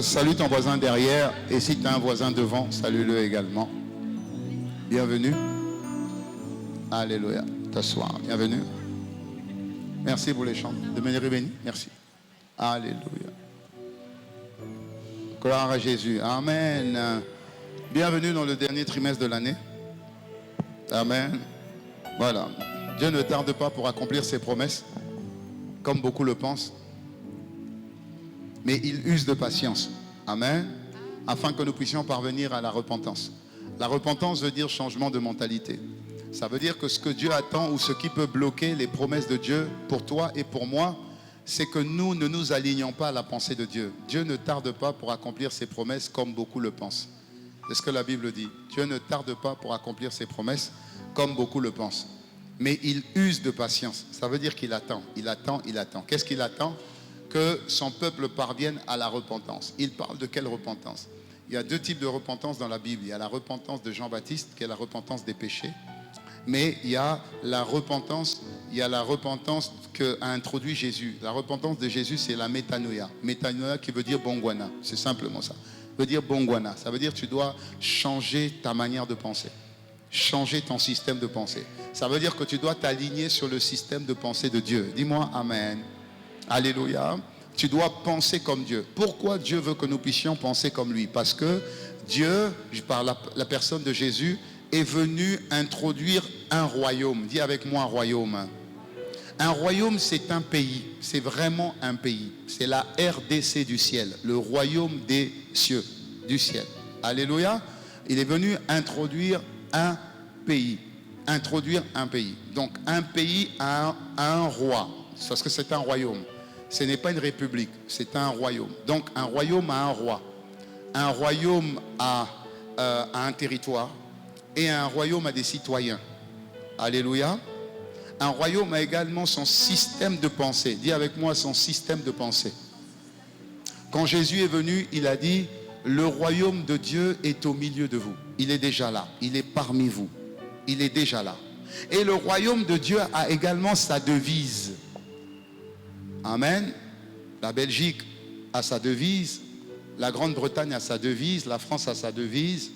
salue ton voisin derrière. Et si tu as un voisin devant, salue-le également. Bienvenue. Alléluia. T'asseoir. Bienvenue. Merci pour les chants. De manière bénie. Merci. Alléluia. Gloire à Jésus. Amen. Bienvenue dans le dernier trimestre de l'année. Amen. Voilà. Dieu ne tarde pas pour accomplir ses promesses, comme beaucoup le pensent. Mais il use de patience. Amen. Afin que nous puissions parvenir à la repentance. La repentance veut dire changement de mentalité. Ça veut dire que ce que Dieu attend ou ce qui peut bloquer les promesses de Dieu pour toi et pour moi, c'est que nous ne nous alignons pas à la pensée de Dieu. Dieu ne tarde pas pour accomplir ses promesses comme beaucoup le pensent. C'est ce que la Bible dit. Dieu ne tarde pas pour accomplir ses promesses comme beaucoup le pensent. Mais il use de patience. Ça veut dire qu'il attend. Il attend, il attend. Qu'est-ce qu'il attend? Que son peuple parvienne à la repentance. Il parle de quelle repentance? Il y a deux types de repentance dans la Bible. Il y a la repentance de Jean-Baptiste, qui est la repentance des péchés. Mais il y a la repentance qu'a introduit Jésus. La repentance de Jésus, c'est la métanoïa. Métanoïa qui veut dire bongwana. C'est simplement ça. Ça veut dire bongwana. Ça veut dire que tu dois changer ta manière de penser. Changer ton système de pensée. Ça veut dire que tu dois t'aligner sur le système de pensée de Dieu. Dis-moi Amen. Alléluia. Tu dois penser comme Dieu. Pourquoi Dieu veut que nous puissions penser comme lui? Parce que Dieu, par la personne de Jésus, est venu introduire un royaume. Dis avec moi un royaume. Un royaume, c'est un pays. C'est vraiment un pays. C'est la RDC du ciel. Le royaume des cieux, du ciel. Alléluia. Il est venu introduire un pays. Introduire un pays. Donc un pays a un roi. Parce que c'est un royaume. Ce n'est pas une république. C'est un royaume. Donc un royaume a un roi. Un royaume a un territoire. Et un royaume a des citoyens. Alléluia. Un royaume a également son système de pensée. Dis avec moi son système de pensée. Quand Jésus est venu, il a dit, le royaume de Dieu est au milieu de vous. Il est déjà là. Il est parmi vous. Il est déjà là. Et le royaume de Dieu a également sa devise. Amen. La Belgique a sa devise. La Grande-Bretagne a sa devise. La France a sa devise.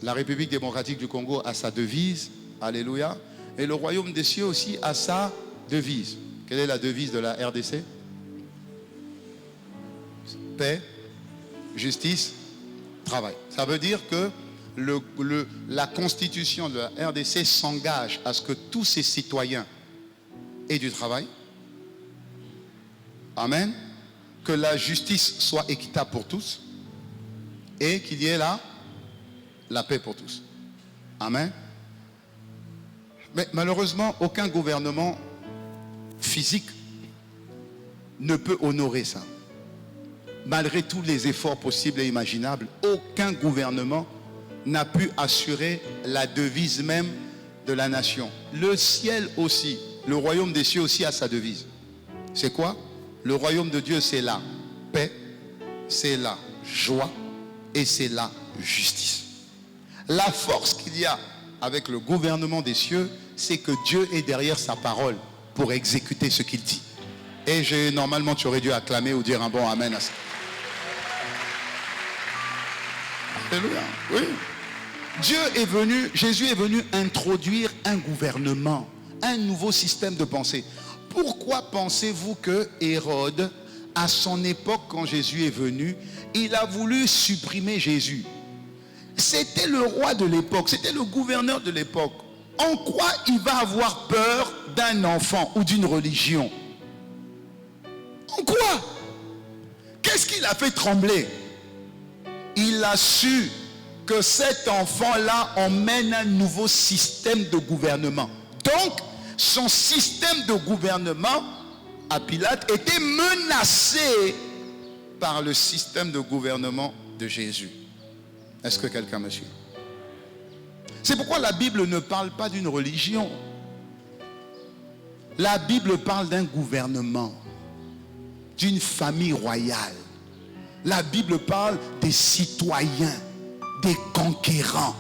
La République démocratique du Congo a sa devise. Alléluia. Et le royaume des cieux aussi a sa devise. Quelle est la devise de la RDC? Paix, justice, travail. Ça veut dire que la constitution de la RDC s'engage à ce que tous ses citoyens aient du travail. Amen. Que la justice soit équitable pour tous. Et qu'il y ait la paix pour tous. Amen. Mais malheureusement, aucun gouvernement physique ne peut honorer ça. Malgré tous les efforts possibles et imaginables, aucun gouvernement n'a pu assurer la devise même de la nation. Le ciel aussi, le royaume des cieux aussi a sa devise. C'est quoi? Le royaume de Dieu, c'est la paix, c'est la joie et c'est la justice. La force qu'il y a avec le gouvernement des cieux, c'est que Dieu est derrière sa parole pour exécuter ce qu'il dit. Et normalement, tu aurais dû acclamer ou dire un bon amen à ça. Alléluia. Oui. Jésus est venu introduire un gouvernement, un nouveau système de pensée. Pourquoi pensez-vous que Hérode, à son époque, quand Jésus est venu, il a voulu supprimer Jésus? C'était le roi de l'époque, c'était le gouverneur de l'époque. En quoi il va avoir peur d'un enfant ou d'une religion? En quoi? Qu'est-ce qui l'a fait trembler? Il a su que cet enfant-là emmène un nouveau système de gouvernement. Donc, son système de gouvernement à Pilate était menacé par le système de gouvernement de Jésus. Est-ce que quelqu'un me suit? C'est pourquoi la Bible ne parle pas d'une religion. La Bible parle d'un gouvernement, d'une famille royale. La Bible parle des citoyens, des conquérants.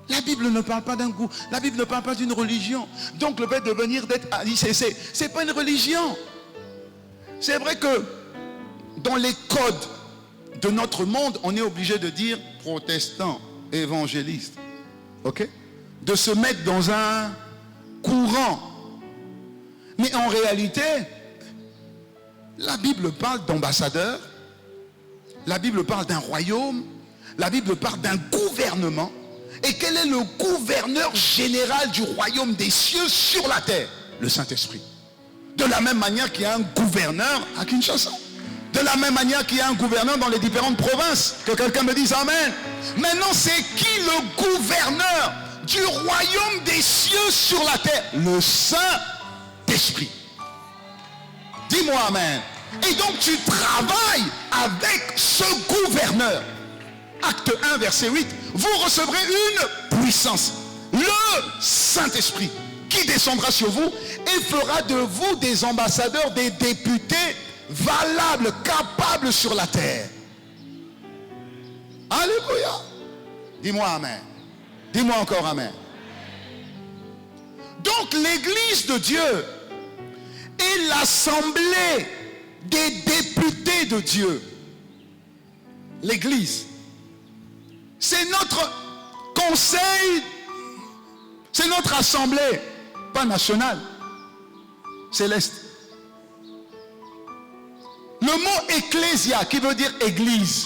La Bible ne parle pas d'un goût. La Bible ne parle pas d'une religion. Donc le fait de venir d'être c'est pas une religion. C'est vrai que dans les codes de notre monde, on est obligé de dire protestant, évangéliste. Ok? De se mettre dans un courant. Mais en réalité, la Bible parle d'ambassadeur, la Bible parle d'un royaume, la Bible parle d'un gouvernement. Et quel est le gouverneur général du royaume des cieux sur la terre? Le Saint-Esprit. De la même manière qu'il y a un gouverneur à Kinshasa. De la même manière qu'il y a un gouverneur dans les différentes provinces. Que quelqu'un me dise Amen. Maintenant, c'est qui le gouverneur du royaume des cieux sur la terre? Le Saint-Esprit. Dis-moi Amen. Et donc tu travailles avec ce gouverneur. Acte 1, verset 8. Vous recevrez une puissance. Le Saint-Esprit qui descendra sur vous et fera de vous des ambassadeurs, des députés valables, capables sur la terre. Alléluia. Dis-moi Amen. Dis-moi encore Amen. Donc l'église de Dieu est l'assemblée des députés de Dieu. L'église, c'est notre conseil, c'est notre assemblée, pas nationale, céleste. Le mot ecclésia, qui veut dire église,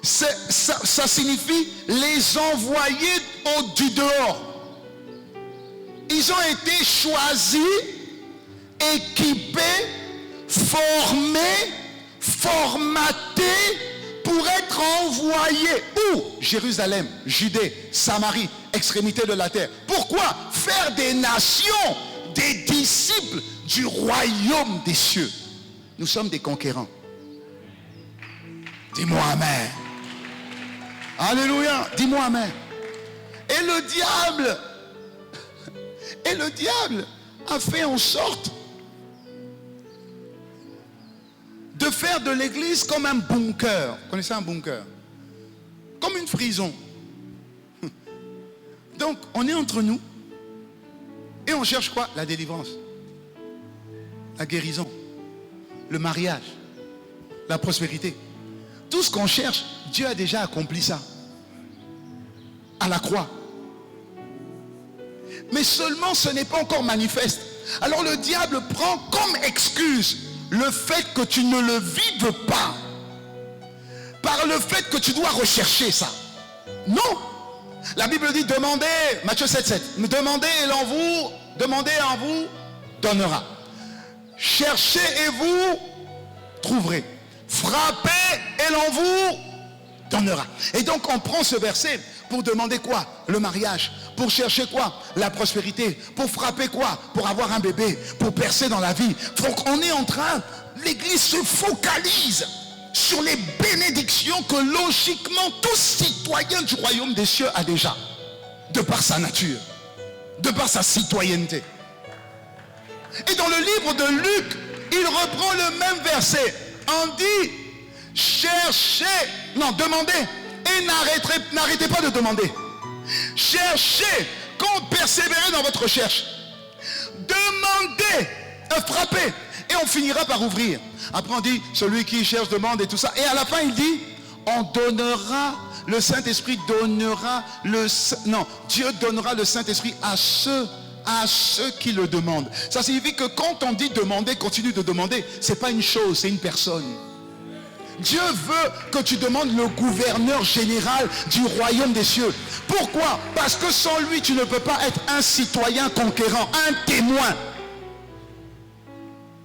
ça signifie les envoyés du dehors. Ils ont été choisis, équipés, formés, formatés pour être envoyés. Où? Jérusalem, Judée, Samarie, extrémité de la terre. Pourquoi? Faire des nations, des disciples du royaume des cieux. Nous sommes des conquérants. Dis-moi Amen. Alléluia. Dis-moi Amen. Et le diable a fait en sorte de faire de l'église comme un bunker. Vous connaissez un bunker? Comme une prison. Donc, on est entre nous et on cherche quoi? La délivrance, la guérison, le mariage, la prospérité. Tout ce qu'on cherche, Dieu a déjà accompli ça à la croix. Mais seulement ce n'est pas encore manifeste. Alors le diable prend comme excuse le fait que tu ne le vives pas, par le fait que tu dois rechercher ça. Non. La Bible dit demandez, Matthieu 7,7, demandez et l'on vous, demandez et on vous donnera. Cherchez et vous trouverez. Frappez et l'on vous donnera. Et donc on prend ce verset pour demander quoi? Le mariage. Pour chercher quoi? La prospérité. Pour frapper quoi? Pour avoir un bébé. Pour percer dans la vie. Donc on est en train, l'église se focalise sur les bénédictions que logiquement tout citoyen du royaume des cieux a déjà. De par sa nature. De par sa citoyenneté. Et dans le livre de Luc, il reprend le même verset. On dit, cherchez, non, demandez, et n'arrêtez pas de demander. Cherchez, quand persévérez dans votre recherche. Demandez, frappez, et on finira par ouvrir. Après on dit, celui qui cherche demande et tout ça. Et à la fin il dit, on donnera, le Saint-Esprit donnera Dieu donnera le Saint-Esprit à ceux qui le demandent. Ça signifie que quand on dit demander, continue de demander, c'est pas une chose, c'est une personne. Dieu veut que tu demandes le gouverneur général du royaume des cieux. Pourquoi? Parce que sans lui, tu ne peux pas être un citoyen conquérant, un témoin.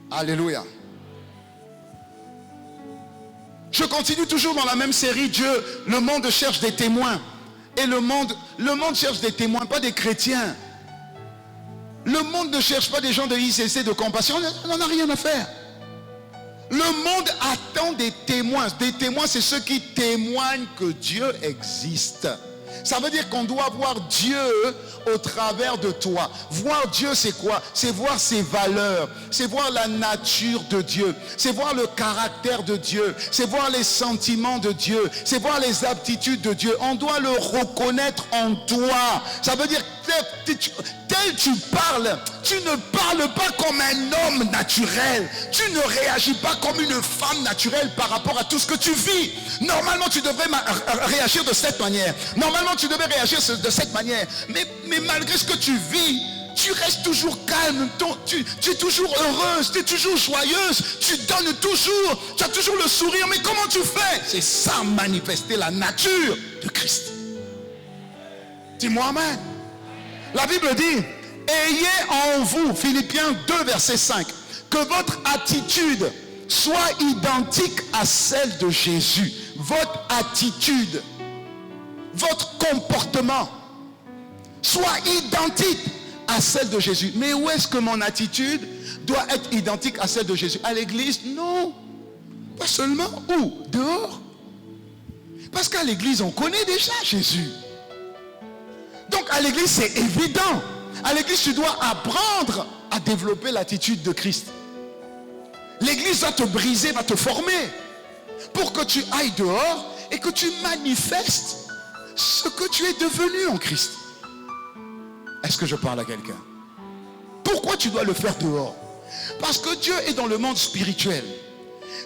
Alléluia. Je continue toujours dans la même série. Le monde cherche des témoins. Et le monde cherche des témoins, pas des chrétiens. Le monde ne cherche pas des gens de ICC, de compassion. On n'en a rien à faire. Le monde attend des témoins. Des témoins, c'est ceux qui témoignent que Dieu existe. Ça veut dire qu'on doit voir Dieu au travers de toi. Voir Dieu, c'est quoi? C'est voir ses valeurs, c'est voir la nature de Dieu, c'est voir le caractère de Dieu, c'est voir les sentiments de Dieu, c'est voir les aptitudes de Dieu. On doit le reconnaître en toi. Ça veut dire tel tu parles, tu ne parles pas comme un homme naturel. Tu ne réagis pas comme une femme naturelle par rapport à tout ce que tu vis. Normalement, tu devrais réagir de cette manière. Normalement, tu devrais réagir de cette manière. Mais malgré ce que tu vis, tu restes toujours calme, tu es toujours heureuse, tu es toujours joyeuse, tu donnes toujours, tu as toujours le sourire. Mais comment tu fais? C'est ça, manifester la nature de Christ. Dis-moi amen. La Bible dit, ayez en vous, Philippiens 2, verset 5, que votre attitude soit identique à celle de Jésus. Votre attitude, votre comportement soit identique à celle de Jésus. Mais où est-ce que mon attitude doit être identique à celle de Jésus? À l'église? Non. Pas seulement. Où? Dehors. Parce qu'à l'église, on connaît déjà Jésus. Donc à l'église, c'est évident. À l'église, tu dois apprendre à développer l'attitude de Christ. L'église va te briser, va te former pour que tu ailles dehors et que tu manifestes ce que tu es devenu en Christ. Est-ce que je parle à quelqu'un? Pourquoi tu dois le faire dehors? Parce que Dieu est dans le monde spirituel.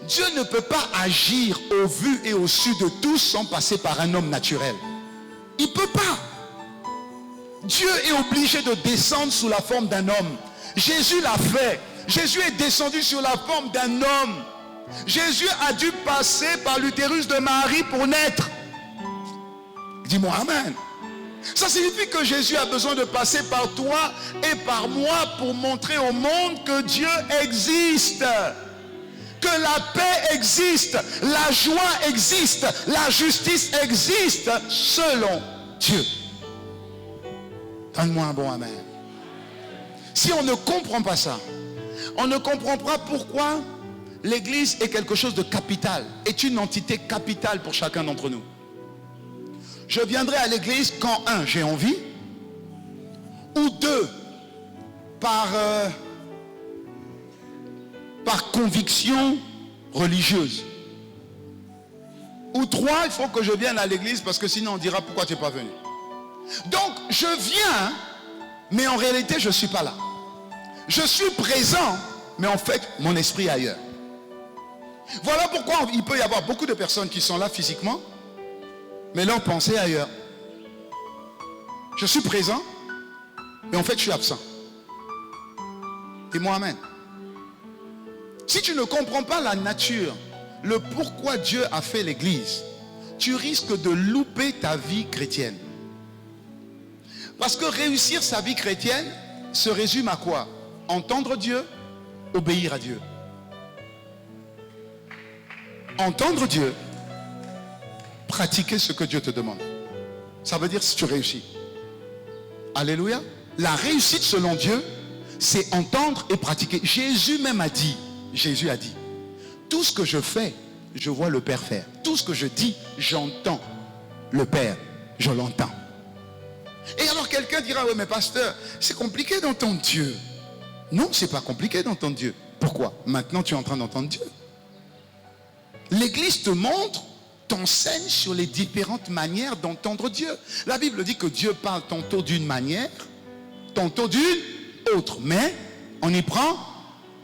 Dieu ne peut pas agir au vu et au su de tous sans passer par un homme naturel. Il ne peut pas. Dieu est obligé de descendre sous la forme d'un homme. Jésus l'a fait. Jésus est descendu sur la forme d'un homme. Jésus a dû passer par l'utérus de Marie pour naître. Dis-moi amen. Ça signifie que Jésus a besoin de passer par toi et par moi pour montrer au monde que Dieu existe. Que la paix existe, la joie existe, la justice existe selon Dieu. Donne-moi un bon amen. Si on ne comprend pas ça, on ne comprend pas pourquoi l'église est quelque chose de capital, est une entité capitale pour chacun d'entre nous. Je viendrai à l'église quand, un, j'ai envie, ou deux, par conviction religieuse. Ou trois, il faut que je vienne à l'église parce que sinon on dira pourquoi tu n'es pas venu. Donc je viens, mais en réalité je ne suis pas là. Je suis présent, mais en fait mon esprit est ailleurs. Voilà pourquoi il peut y avoir beaucoup de personnes qui sont là physiquement, mais leur pensée est ailleurs. Je suis présent, mais en fait je suis absent. Dis-moi amen. Si tu ne comprends pas la nature, le pourquoi Dieu a fait l'église, tu risques de louper ta vie chrétienne. Parce que réussir sa vie chrétienne se résume à quoi? Entendre Dieu, obéir à Dieu. Entendre Dieu, pratiquer ce que Dieu te demande. Ça veut dire si tu réussis. Alléluia. La réussite selon Dieu, c'est entendre et pratiquer. Jésus a dit, tout ce que je fais, je vois le Père faire. Tout ce que je dis, j'entends le Père, je l'entends. Et alors quelqu'un dira, oui mais pasteur, c'est compliqué d'entendre Dieu. Non, c'est pas compliqué d'entendre Dieu. Pourquoi? Maintenant tu es en train d'entendre Dieu. L'église te montre, t'enseigne sur les différentes manières d'entendre Dieu. La Bible dit que Dieu parle tantôt d'une manière, tantôt d'une autre. Mais on y prend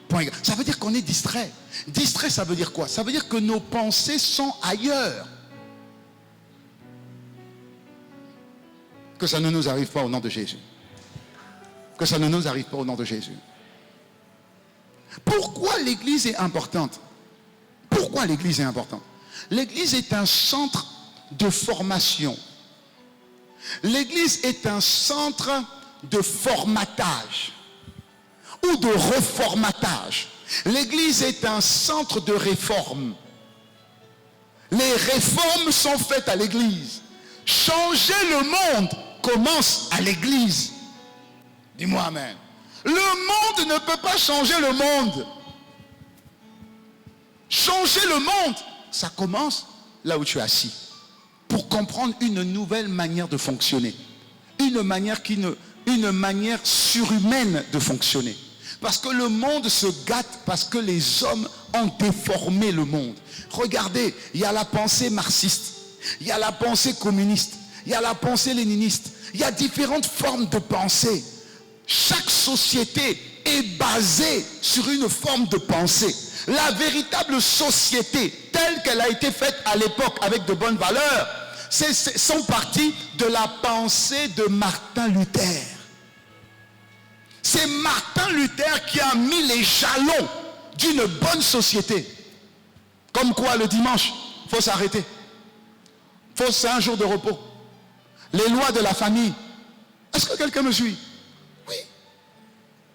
point. Ça veut dire qu'on est distrait. Distrait, ça veut dire quoi? Ça veut dire que nos pensées sont ailleurs. Que ça ne nous arrive pas au nom de Jésus. Que ça ne nous arrive pas au nom de Jésus. Pourquoi l'église est importante? Pourquoi l'église est importante? L'église est un centre de formation. L'église est un centre de formatage ou de reformatage. L'église est un centre de réforme. Les réformes sont faites à l'église. Changer le monde commence à l'église. Dis-moi amen. Le monde ne peut pas changer le monde. Changer le monde, ça commence là où tu es assis. pour comprendre une nouvelle manière de fonctionner. Une manière surhumaine de fonctionner. Parce que le monde se gâte parce que les hommes ont déformé le monde. Regardez, il y a la pensée marxiste, il y a la pensée communiste, il y a la pensée léniniste, il y a différentes formes de pensée. Chaque société est basée sur une forme de pensée. La véritable société, telle qu'elle a été faite à l'époque avec de bonnes valeurs, sont parties de la pensée de Martin Luther. C'est Martin Luther qui a mis les jalons d'une bonne société. Comme quoi, le dimanche, il faut s'arrêter. C'est un jour de repos. Les lois de la famille. Est-ce que quelqu'un me suit? Oui.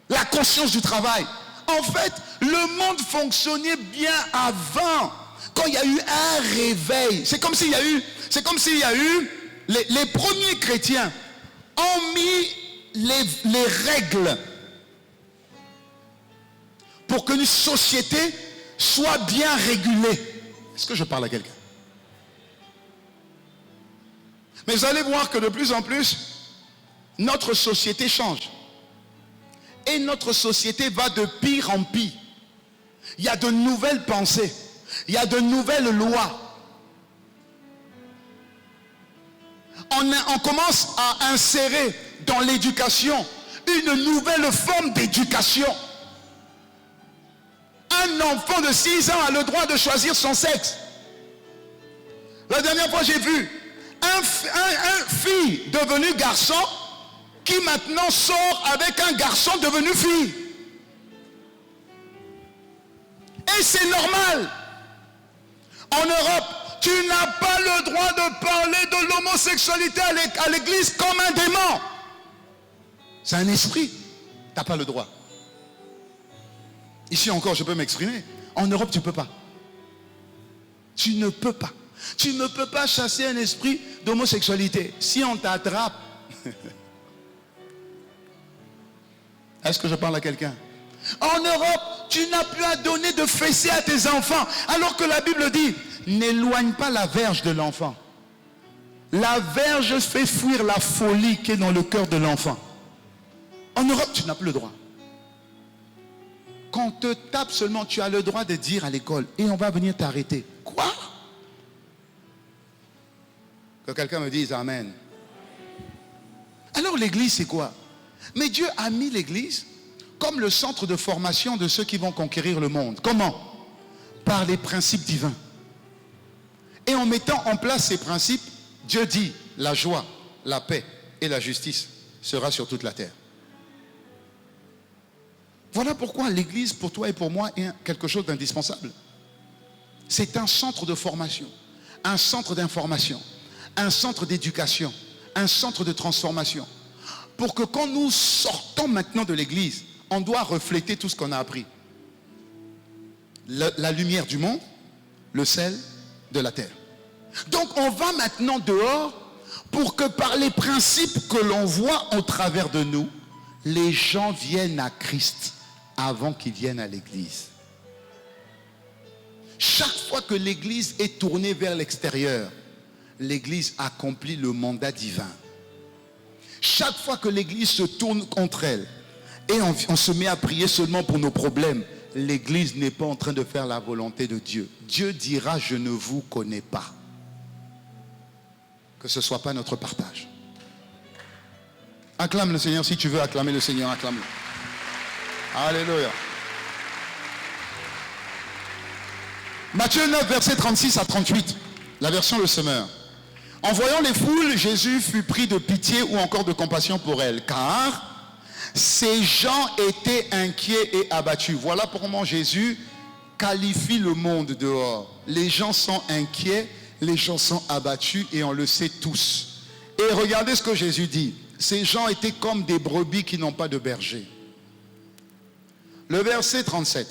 La conscience du travail. En fait, le monde fonctionnait bien avant. Quand il y a eu un réveil. C'est comme s'il y a eu les premiers chrétiens ont mis les règles pour qu'une société soit bien régulée. Est-ce que je parle à quelqu'un? Mais vous allez voir que de plus en plus, notre société change. Et notre société va de pire en pire. Il y a de nouvelles pensées. Il y a de nouvelles lois. On commence à insérer dans l'éducation une nouvelle forme d'éducation. Un enfant de 6 ans a le droit de choisir son sexe. La dernière fois, j'ai vu un fille devenue garçon qui maintenant sort avec un garçon devenu fille. Et c'est normal. En Europe, tu n'as pas le droit de parler de l'homosexualité à l'église comme un démon. C'est un esprit. Tu n'as pas le droit. Ici encore, je peux m'exprimer. En Europe, tu ne peux pas. Tu ne peux pas. Tu ne peux pas chasser un esprit d'homosexualité. Si on t'attrape... Est-ce que je parle à quelqu'un? En Europe, tu n'as plus à donner de fessées à tes enfants. Alors que la Bible dit, n'éloigne pas la verge de l'enfant. La verge fait fuir la folie qui est dans le cœur de l'enfant. En Europe, tu n'as plus le droit. Quand on te tape seulement, tu as le droit de dire à l'école, et on va venir t'arrêter. Quoi? Que quelqu'un me dise Amen. Alors l'église, c'est quoi? Mais Dieu a mis l'église comme le centre de formation de ceux qui vont conquérir le monde. Comment? Par les principes divins. Et en mettant en place ces principes, Dieu dit, la joie, la paix et la justice sera sur toute la terre. Voilà pourquoi l'église, pour toi et pour moi, est quelque chose d'indispensable. C'est un centre de formation, un centre d'information, un centre d'éducation, un centre de transformation. Pour que quand nous sortons maintenant de l'église, on doit refléter tout ce qu'on a appris. La lumière du monde, le sel de la terre. Donc on va maintenant dehors pour que par les principes que l'on voit au travers de nous, les gens viennent à Christ avant qu'ils viennent à l'église. Chaque fois que l'église est tournée vers l'extérieur, l'église accomplit le mandat divin. Chaque fois que l'église se tourne contre elle et on se met à prier seulement pour nos problèmes, l'église n'est pas en train de faire la volonté de Dieu. Dieu dira, je ne vous connais pas. Que ce ne soit pas notre partage. Acclame le Seigneur. Si tu veux acclamer le Seigneur, acclame-le. Alléluia. Matthieu 9, versets 36 à 38. La version Le Semeur. En voyant les foules, Jésus fut pris de pitié ou encore de compassion pour elles, car ces gens étaient inquiets et abattus. Voilà comment Jésus qualifie le monde dehors. Les gens sont inquiets, les gens sont abattus et on le sait tous. Et regardez ce que Jésus dit. Ces gens étaient comme des brebis qui n'ont pas de berger. Le verset 37.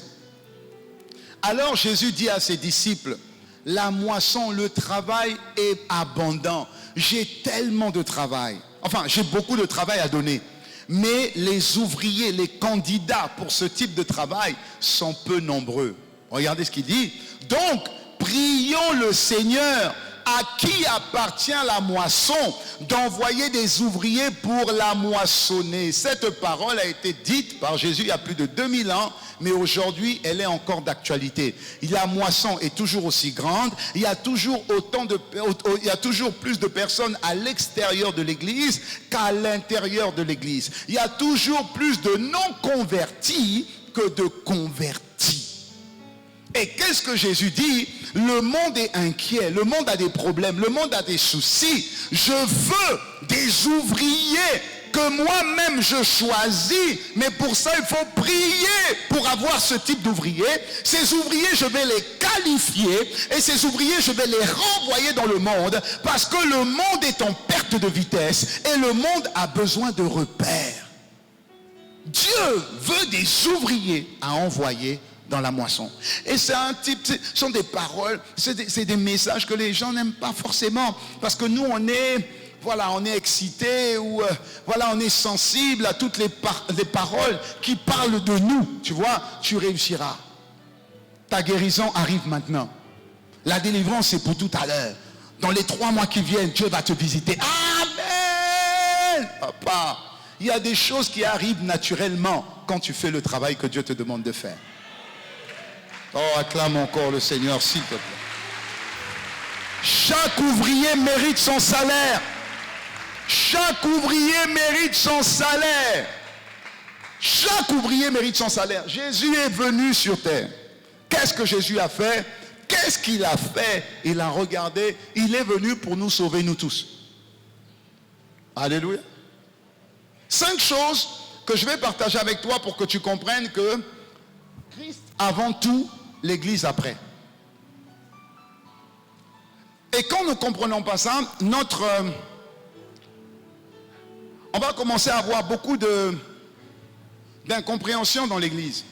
Alors Jésus dit à ses disciples, la moisson, le travail est abondant. J'ai tellement de travail. Enfin, j'ai beaucoup de travail à donner. Mais les ouvriers, les candidats pour ce type de travail sont peu nombreux. Regardez ce qu'il dit. Donc, prions le Seigneur à qui appartient la moisson d'envoyer des ouvriers pour la moissonner. Cette parole a été dite par Jésus il y a plus de 2000 ans, mais aujourd'hui, elle est encore d'actualité. La moisson est toujours aussi grande. Il y a toujours plus de personnes à l'extérieur de l'église qu'à l'intérieur de l'église. Il y a toujours plus de non-convertis que de convertis. Et qu'est-ce que Jésus dit? Le monde est inquiet, le monde a des problèmes, le monde a des soucis. Je veux des ouvriers que moi-même je choisis, mais pour ça il faut prier pour avoir ce type d'ouvriers. Ces ouvriers, je vais les qualifier et ces ouvriers, je vais les renvoyer dans le monde parce que le monde est en perte de vitesse et le monde a besoin de repères. Dieu veut des ouvriers à envoyer dans la moisson. Et c'est un type, ce sont des paroles, c'est des messages que les gens n'aiment pas forcément parce que nous on est excité ou on est sensible à toutes les paroles qui parlent de nous. Tu vois, tu réussiras. Ta guérison arrive maintenant. La délivrance c'est pour tout à l'heure. Dans les 3 mois qui viennent, Dieu va te visiter. Amen. Papa, il y a des choses qui arrivent naturellement quand tu fais le travail que Dieu te demande de faire. Oh, acclame encore le Seigneur, s'il te plaît. Chaque ouvrier mérite son salaire. Chaque ouvrier mérite son salaire. Chaque ouvrier mérite son salaire. Jésus est venu sur terre. Qu'est-ce que Jésus a fait? Qu'est-ce qu'il a fait? Il a regardé. Il est venu pour nous sauver, nous tous. Alléluia. 5 choses que je vais partager avec toi pour que tu comprennes que Christ avant tout, l'Église après. Et quand nous ne comprenons pas ça, on va commencer à avoir beaucoup d'incompréhension dans l'église.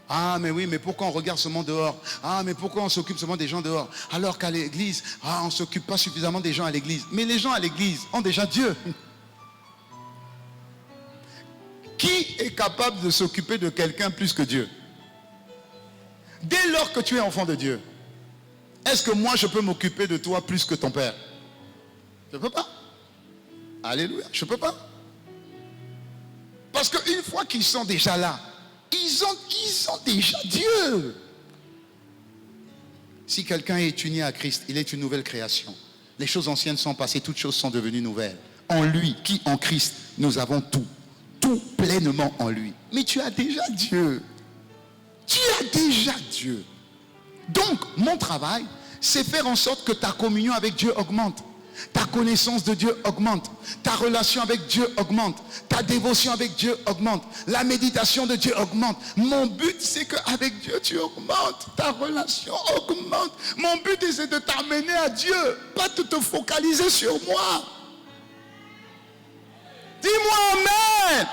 Ah mais oui, mais pourquoi on regarde seulement dehors? Ah mais pourquoi on s'occupe seulement des gens dehors? Alors qu'à l'église, on ne s'occupe pas suffisamment des gens à l'église. Mais les gens à l'église ont déjà Dieu. Qui est capable de s'occuper de quelqu'un plus que Dieu? Dès lors que tu es enfant de Dieu, est-ce que moi je peux m'occuper de toi plus que ton père? Je ne peux pas. Alléluia, je ne peux pas. Parce qu'une fois qu'ils sont déjà là, ils ont déjà Dieu. Si quelqu'un est uni à Christ, il est une nouvelle création. Les choses anciennes sont passées, toutes choses sont devenues nouvelles. En lui, qui en Christ, nous avons tout. Tout pleinement en lui. Mais tu as déjà Dieu. Tu as déjà Dieu. Donc, mon travail, c'est faire en sorte que ta communion avec Dieu augmente. Ta connaissance de Dieu augmente. Ta relation avec Dieu augmente. Ta dévotion avec Dieu augmente. La méditation de Dieu augmente. Mon but, c'est qu'avec Dieu, tu augmentes. Ta relation augmente. Mon but, c'est de t'amener à Dieu. Pas de te focaliser sur moi. Dis-moi amen.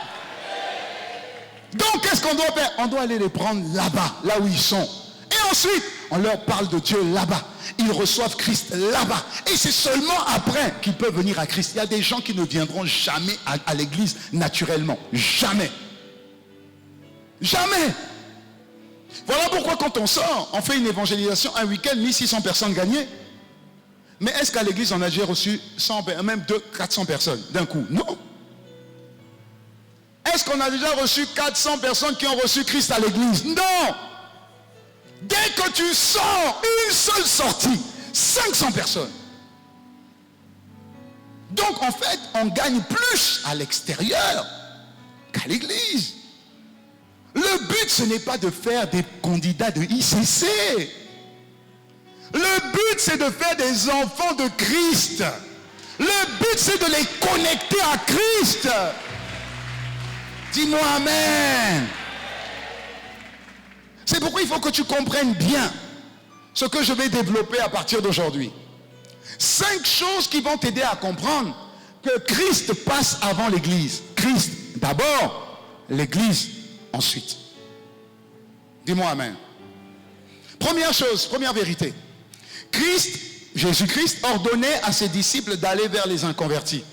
Donc, qu'est-ce qu'on doit faire? On doit aller les prendre là-bas, là où ils sont. Et ensuite, on leur parle de Dieu là-bas. Ils reçoivent Christ là-bas. Et c'est seulement après qu'ils peuvent venir à Christ. Il y a des gens qui ne viendront jamais à l'église naturellement. Jamais. Jamais. Voilà pourquoi quand on sort, on fait une évangélisation un week-end, 1600 personnes gagnées. Mais est-ce qu'à l'église, on a déjà reçu 100, même 400 personnes d'un coup? Non. Est-ce qu'on a déjà reçu 400 personnes qui ont reçu Christ à l'église? Non. Dès que tu sors, une seule sortie, 500 personnes. Donc en fait, on gagne plus à l'extérieur qu'à l'église. Le but, ce n'est pas de faire des candidats de ICC. Le but, c'est de faire des enfants de Christ. Le but, c'est de les connecter à Christ. Dis-moi amen. C'est pourquoi il faut que tu comprennes bien ce que je vais développer à partir d'aujourd'hui. 5 choses qui vont t'aider à comprendre que Christ passe avant l'église. Christ d'abord, l'église ensuite. Dis-moi amen. Première chose, première vérité. Jésus-Christ ordonnait à ses disciples d'aller vers les inconvertis.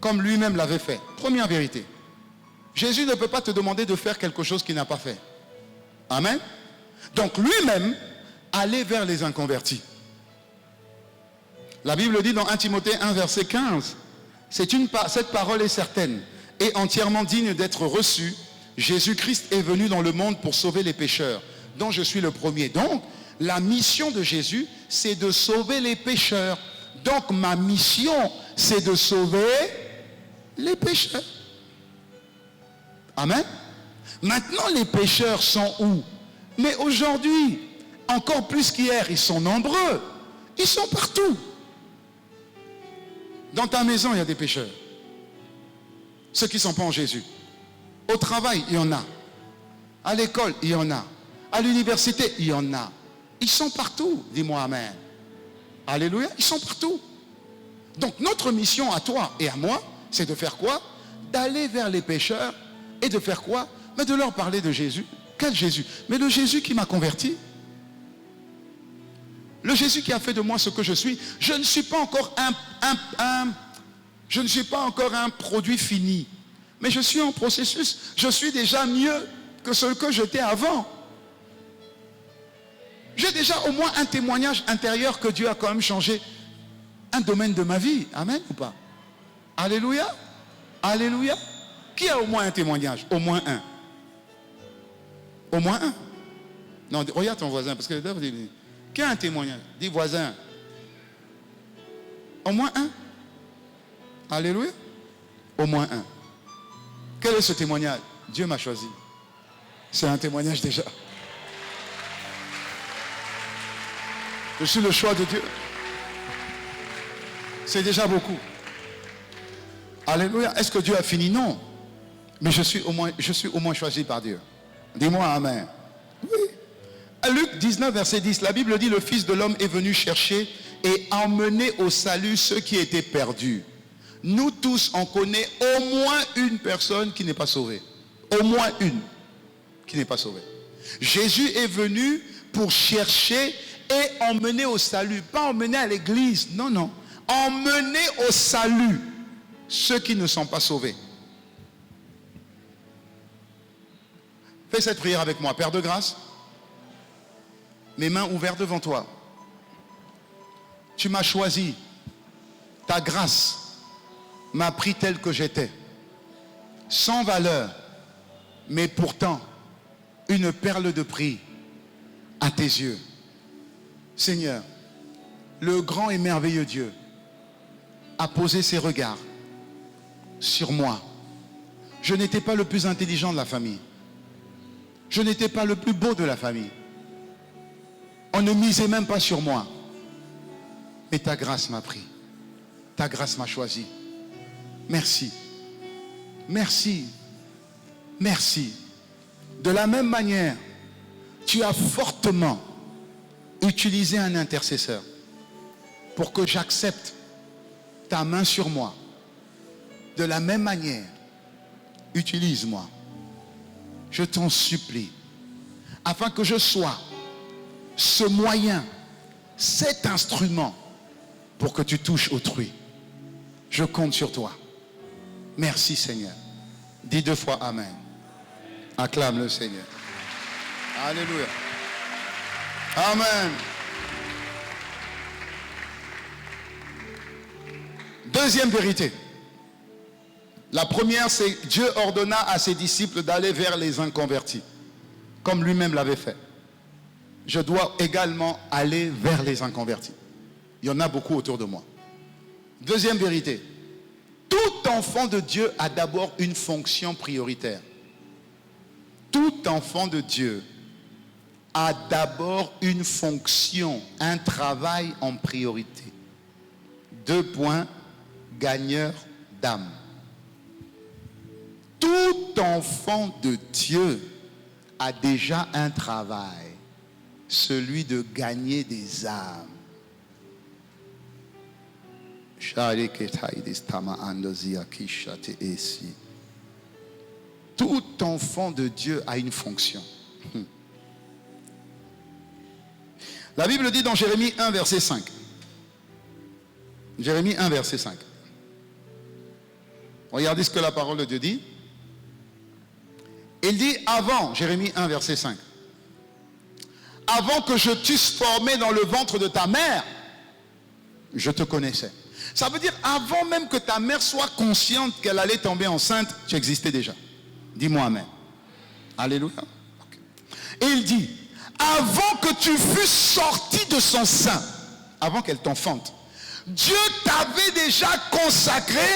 Comme lui-même l'avait fait. Première vérité. Jésus ne peut pas te demander de faire quelque chose qu'il n'a pas fait. Amen. Donc lui-même allait vers les inconvertis. La Bible dit dans 1 Timothée 1, verset 15, cette parole est certaine et entièrement digne d'être reçue. Jésus-Christ est venu dans le monde pour sauver les pécheurs, dont je suis le premier. Donc, la mission de Jésus, c'est de sauver les pécheurs. Donc, ma mission, c'est de sauver les pécheurs. Amen. Maintenant, les pécheurs sont où? Mais aujourd'hui, encore plus qu'hier, ils sont nombreux. Ils sont partout. Dans ta maison, il y a des pécheurs. Ceux qui ne sont pas en Jésus. Au travail, il y en a. À l'école, il y en a. À l'université, il y en a. Ils sont partout. Dis-moi amen. Alléluia. Ils sont partout. Donc notre mission à toi et à moi, c'est de faire quoi? D'aller vers les pécheurs et de faire quoi? Mais de leur parler de Jésus. Quel Jésus? Mais le Jésus qui m'a converti. Le Jésus qui a fait de moi ce que je suis. Je ne suis pas encore un produit fini. Mais je suis en processus. Je suis déjà mieux que ce que j'étais avant. J'ai déjà au moins un témoignage intérieur que Dieu a quand même changé un domaine de ma vie. Amen ou pas? Alléluia. Alléluia. Qui a au moins un témoignage? Au moins un. Au moins un. Non, regarde ton voisin, parce que qui a un témoignage? Dis voisin. Au moins un. Alléluia. Au moins un. Quel est ce témoignage? Dieu m'a choisi. C'est un témoignage déjà. Je suis le choix de Dieu. C'est déjà beaucoup. Alléluia. Est-ce que Dieu a fini? Non. Mais je suis au moins choisi par Dieu. Dis-moi amen. Oui. À Luc 19, verset 10, la Bible dit: le Fils de l'homme est venu chercher et emmener au salut ceux qui étaient perdus. Nous tous, on connaît au moins une personne qui n'est pas sauvée. Au moins une qui n'est pas sauvée. Jésus est venu pour chercher et emmener au salut. Pas emmener à l'église, non, non. Emmener au salut ceux qui ne sont pas sauvés. Fais cette prière avec moi. Père de grâce, mes mains ouvertes devant toi. Tu m'as choisi. Ta grâce m'a pris tel que j'étais. Sans valeur, mais pourtant une perle de prix à tes yeux. Seigneur, le grand et merveilleux Dieu a posé ses regards sur moi. Je n'étais pas le plus intelligent de la famille. Je n'étais pas le plus beau de la famille. On ne misait même pas sur moi. Mais ta grâce m'a pris. Ta grâce m'a choisi. Merci. Merci. Merci. De la même manière, tu as fortement utilisé un intercesseur pour que j'accepte ta main sur moi. De la même manière, utilise-moi. Je t'en supplie, afin que je sois ce moyen, cet instrument pour que tu touches autrui. Je compte sur toi. Merci Seigneur. Dis 2 fois Amen. Acclame le Seigneur. Alléluia. Amen. Deuxième vérité. La première, c'est Dieu ordonna à ses disciples d'aller vers les inconvertis, comme lui-même l'avait fait. Je dois également aller vers les inconvertis. Il y en a beaucoup autour de moi. Deuxième vérité. Tout enfant de Dieu a d'abord une fonction prioritaire. Tout enfant de Dieu a d'abord une fonction, un travail en priorité. 2 points, gagneur d'âme. Tout enfant de Dieu a déjà un travail, celui de gagner des âmes. Tout enfant de Dieu a une fonction. La Bible dit dans Jérémie 1, verset 5. Jérémie 1, verset 5. Regardez ce que la parole de Dieu dit. Il dit avant, Jérémie 1, verset 5. Avant que je t'eusse formé dans le ventre de ta mère, je te connaissais. Ça veut dire, avant même que ta mère soit consciente qu'elle allait tomber enceinte, tu existais déjà. Dis-moi amen. Alléluia. Okay. Et il dit, avant que tu fusses sorti de son sein, avant qu'elle t'enfante, Dieu t'avait déjà consacré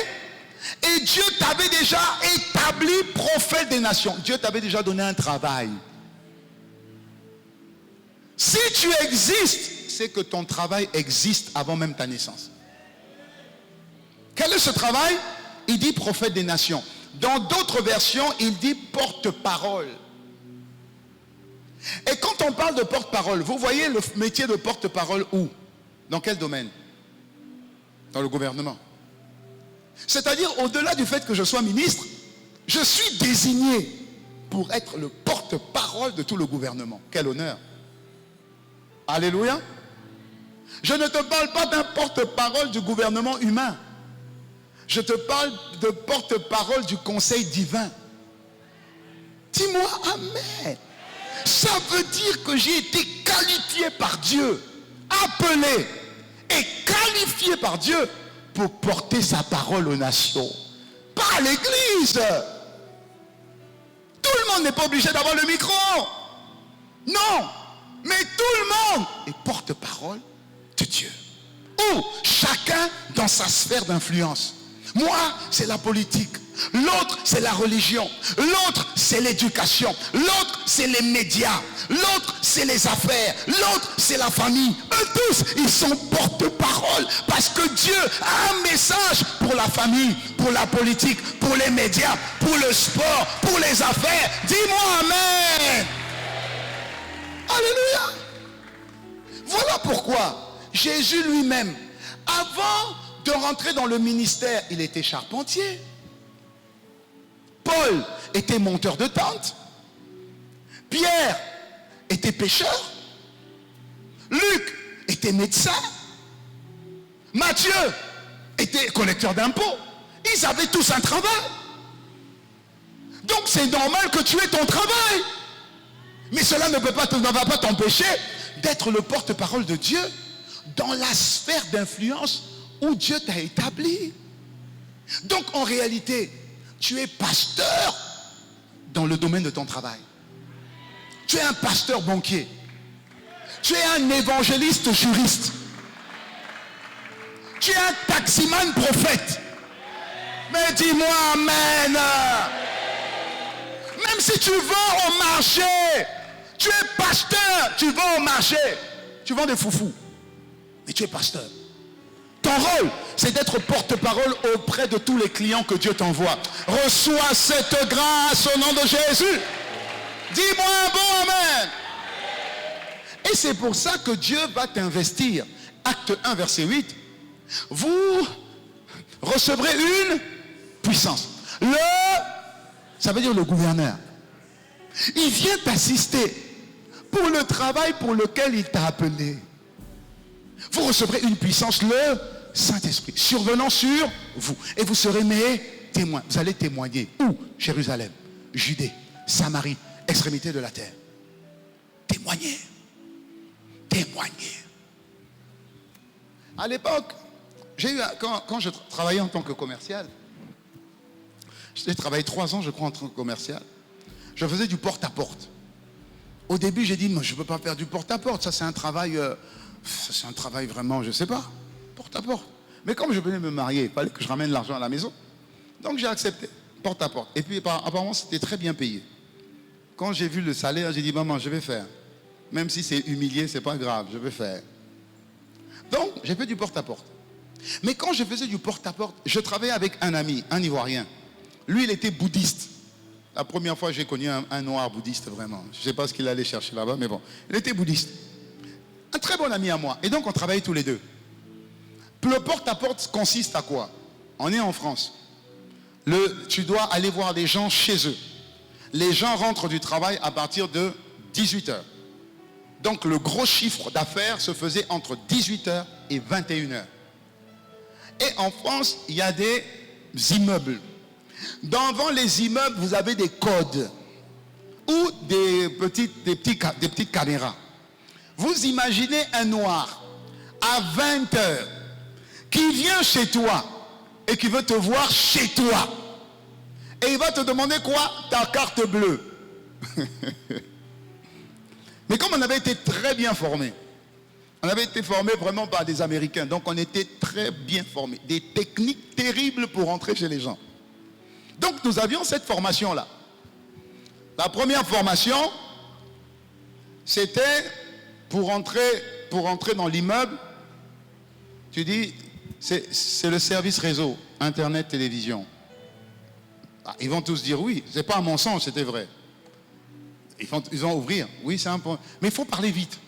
et Dieu t'avait déjà établi prophète des nations. Dieu t'avait déjà donné un travail. Si tu existes, c'est que ton travail existe avant même ta naissance. Quel est ce travail? Il dit prophète des nations. Dans d'autres versions, il dit porte-parole. Et quand on parle de porte-parole, vous voyez le métier de porte-parole où? Dans quel domaine? Dans le gouvernement. C'est-à-dire, au-delà du fait que je sois ministre, je suis désigné pour être le porte-parole de tout le gouvernement. Quel honneur! Alléluia! Je ne te parle pas d'un porte-parole du gouvernement humain. Je te parle de porte-parole du conseil divin. Dis-moi amen. Ça veut dire que j'ai été qualifié par Dieu, appelé et qualifié par Dieu pour porter sa parole aux nations. Pas à l'église. Tout le monde n'est pas obligé d'avoir le micro. Non. Mais tout le monde est porte-parole de Dieu. Ou chacun dans sa sphère d'influence. Moi, c'est la politique. L'autre, c'est la religion. L'autre, c'est l'éducation. L'autre, c'est les médias. L'autre, c'est les affaires. L'autre, c'est la famille. Eux tous, ils sont porte-parole. Parce que Dieu a un message pour la famille, pour la politique, pour les médias, pour le sport, pour les affaires. Dis-moi amen. Alléluia. Voilà pourquoi Jésus lui-même, avant de rentrer dans le ministère, il était charpentier. Paul était monteur de tentes. Pierre était pêcheur. Luc était médecin. Matthieu était collecteur d'impôts. Ils avaient tous un travail. Donc c'est normal que tu aies ton travail. Mais cela ne va pas t'empêcher d'être le porte-parole de Dieu dans la sphère d'influence où Dieu t'a établi. Donc en réalité, tu es pasteur dans le domaine de ton travail. Tu es un pasteur banquier. Tu es un évangéliste juriste. Tu es un taximan prophète. Mais dis-moi amen. Même si tu vends au marché, tu es pasteur, tu vends au marché, tu vends des foufous, mais tu es pasteur. Ton rôle, c'est d'être porte-parole auprès de tous les clients que Dieu t'envoie. Reçois cette grâce au nom de Jésus. Dis-moi un bon amen. Et c'est pour ça que Dieu va t'investir. Acte 1, verset 8. Vous recevrez une puissance. Ça veut dire le gouverneur. Il vient t'assister pour le travail pour lequel il t'a appelé. Vous recevrez une puissance, le Saint-Esprit, survenant sur vous. Et vous serez mes témoins. Vous allez témoigner. Où? Jérusalem, Judée, Samarie, extrémité de la terre. Témoigner. Témoigner. À l'époque, quand je travaillais en tant que commercial, j'ai travaillé 3 ans, je crois, en tant que commercial. Je faisais du porte-à-porte. Au début, j'ai dit, je ne peux pas faire du porte-à-porte. Ça, c'est un travail vraiment, je ne sais pas, porte-à-porte. Mais comme je venais me marier, il fallait que je ramène l'argent à la maison. Donc, j'ai accepté, porte-à-porte. Et puis, apparemment, c'était très bien payé. Quand j'ai vu le salaire, j'ai dit, maman, je vais faire. Même si c'est humilié, ce n'est pas grave, je vais faire. Donc, j'ai fait du porte-à-porte. Mais quand je faisais du porte-à-porte, je travaillais avec un ami, un Ivoirien. Lui, il était bouddhiste. La première fois, j'ai connu un noir bouddhiste, vraiment. Je ne sais pas ce qu'il allait chercher là-bas, mais bon. Il était bouddhiste. Un très bon ami à moi. Et donc, on travaillait tous les deux. Le porte-à-porte consiste à quoi? On est en France. Tu dois aller voir les gens chez eux. Les gens rentrent du travail à partir de 18h. Donc, le gros chiffre d'affaires se faisait entre 18h et 21h. Et en France, il y a des immeubles. Devant les immeubles, vous avez des codes ou des petites caméras. Vous imaginez un noir à 20h qui vient chez toi et qui veut te voir chez toi. Et il va te demander quoi? Ta carte bleue. Mais comme on avait été très bien formés, on avait été formés vraiment par des Américains, donc on était très bien formés. Des techniques terribles pour entrer chez les gens. Donc nous avions cette formation-là. La première formation, c'était pour entrer dans l'immeuble, tu dis, c'est le service réseau, Internet, télévision. Ah, ils vont tous dire oui, c'est pas un mensonge, c'était vrai. Ils vont ouvrir, oui c'est un point. Mais il faut parler vite.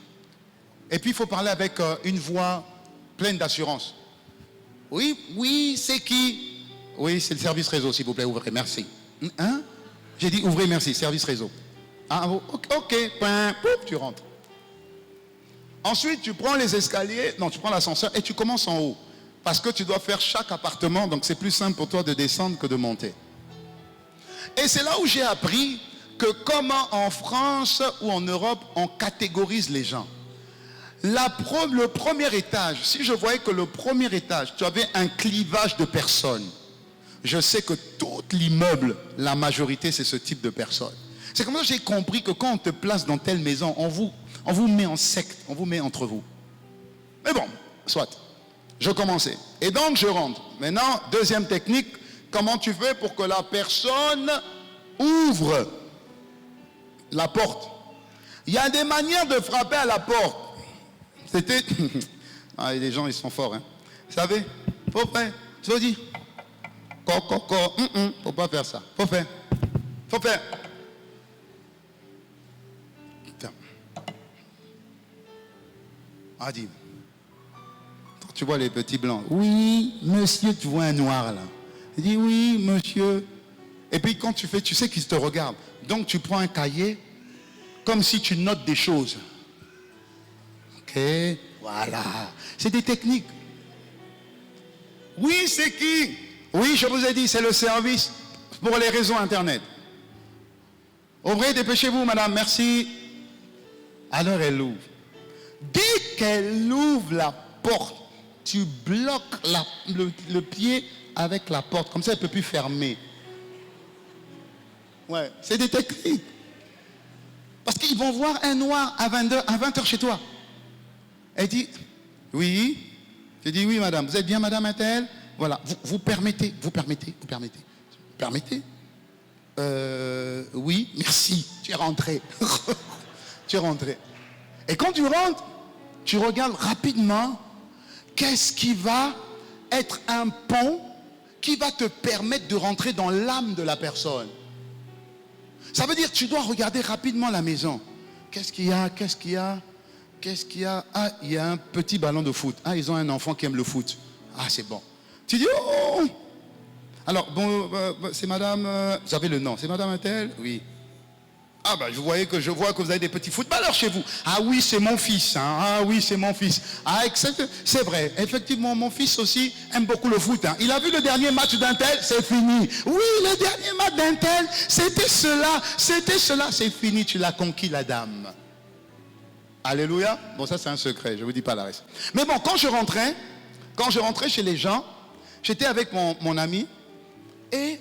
Et puis il faut parler avec une voix pleine d'assurance. Oui, c'est qui? Oui, c'est le service réseau, s'il vous plaît, ouvrez, merci. Hein? J'ai dit ouvrez, merci, service réseau. Ah, ok, tu rentres. Ensuite, tu prends les escaliers, non, tu prends l'ascenseur et tu commences en haut. Parce que tu dois faire chaque appartement, donc c'est plus simple pour toi de descendre que de monter. Et c'est là où j'ai appris que comment en France ou en Europe, on catégorise les gens. Le premier étage, si je voyais que le premier étage, tu avais un clivage de personnes, je sais que tout l'immeuble, la majorité, c'est ce type de personnes. C'est comme ça que j'ai compris que quand on te place dans telle maison, on vous met en secte, on vous met entre vous. Mais bon, soit. Je commençais. Et donc je rentre. Maintenant, deuxième technique, comment tu fais pour que la personne ouvre la porte? Il y a des manières de frapper à la porte. C'était... Ah, les gens, ils sont forts. Hein. Vous savez, faut faire. Je vous dis. Faut pas faire ça. Faut faire. Putain. Ah, dis. Tu vois les petits blancs. Oui, monsieur, tu vois un noir là. Il dit oui, monsieur. Et puis quand tu fais, tu sais qu'ils te regardent. Donc tu prends un cahier, comme si tu notes des choses. Ok, voilà. C'est des techniques. Oui, c'est qui? Oui, je vous ai dit, c'est le service pour les réseaux Internet. Ouvrez, dépêchez-vous, madame, merci. Alors elle ouvre. Dès qu'elle ouvre la porte, tu bloques le pied avec la porte. Comme ça, elle ne peut plus fermer. Ouais, c'est des techniques. Parce qu'ils vont voir un noir à 20h chez toi. Elle dit, oui. Je dis, oui, madame. Vous êtes bien, madame Intel? Voilà. Vous permettez. Permettez? Oui, merci. Tu es rentré. Tu es rentré. Et quand tu rentres, tu regardes rapidement qu'est-ce qui va être un pont qui va te permettre de rentrer dans l'âme de la personne. Ça veut dire que tu dois regarder rapidement la maison. Qu'est-ce qu'il y a? Ah, il y a un petit ballon de foot. Ah, ils ont un enfant qui aime le foot. Ah, c'est bon. Tu dis, oh! Alors, bon, c'est madame... vous avez le nom. C'est madame Intel? Oui. Ah ben, je vois que vous avez des petits footballeurs chez vous. Ah oui, c'est mon fils. Hein. Ah oui, c'est mon fils. Ah, c'est vrai. Effectivement, mon fils aussi aime beaucoup le foot. Hein. Il a vu le dernier match d'Intel, c'est fini. Oui, le dernier match d'Intel, c'était cela. C'est fini, tu l'as conquis, la dame. Alléluia. Bon, ça c'est un secret, je ne vous dis pas la reste. Mais bon, quand je rentrais chez les gens, j'étais avec mon ami et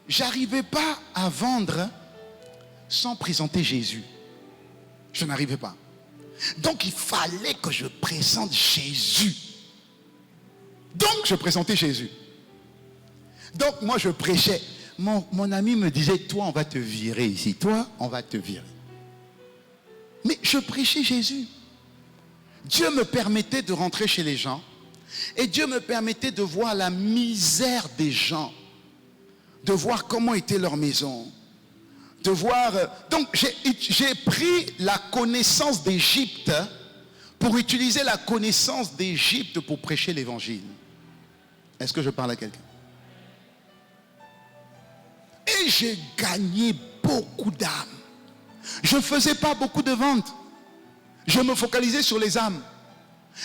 j'arrivais pas à vendre sans présenter Jésus. Je n'arrivais pas. Donc il fallait que je présente Jésus. Donc je présentais Jésus. Donc moi je prêchais. Mon ami me disait, toi on va te virer ici. Toi on va te virer. Mais je prêchais Jésus. Dieu me permettait de rentrer chez les gens. Et Dieu me permettait de voir la misère des gens. De voir comment était leur maison. De voir... Donc j'ai pris la connaissance d'Égypte pour utiliser la connaissance d'Égypte pour prêcher l'évangile. Est-ce que je parle à quelqu'un? Et j'ai gagné beaucoup d'âmes. Je ne faisais pas beaucoup de ventes. Je me focalisais sur les âmes.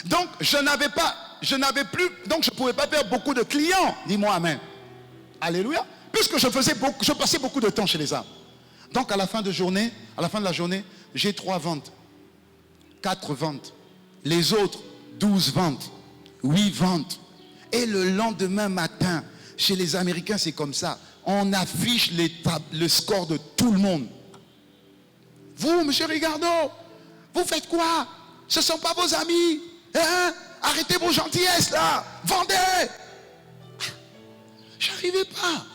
Donc je n'avais plus, donc je ne pouvais pas faire beaucoup de clients. Dis-moi amen. Alléluia. Puisque je passais beaucoup de temps chez les âmes. Donc à la fin de la journée, j'ai 3 ventes, 4 ventes. Les autres, 12 ventes. 8 ventes. Et le lendemain matin, chez les Américains, c'est comme ça. On affiche le score de tout le monde. Vous, monsieur Ricardo, vous faites quoi? Ce ne sont pas vos amis. Hein? Arrêtez vos gentillesses là. Vendez. J'arrivais pas.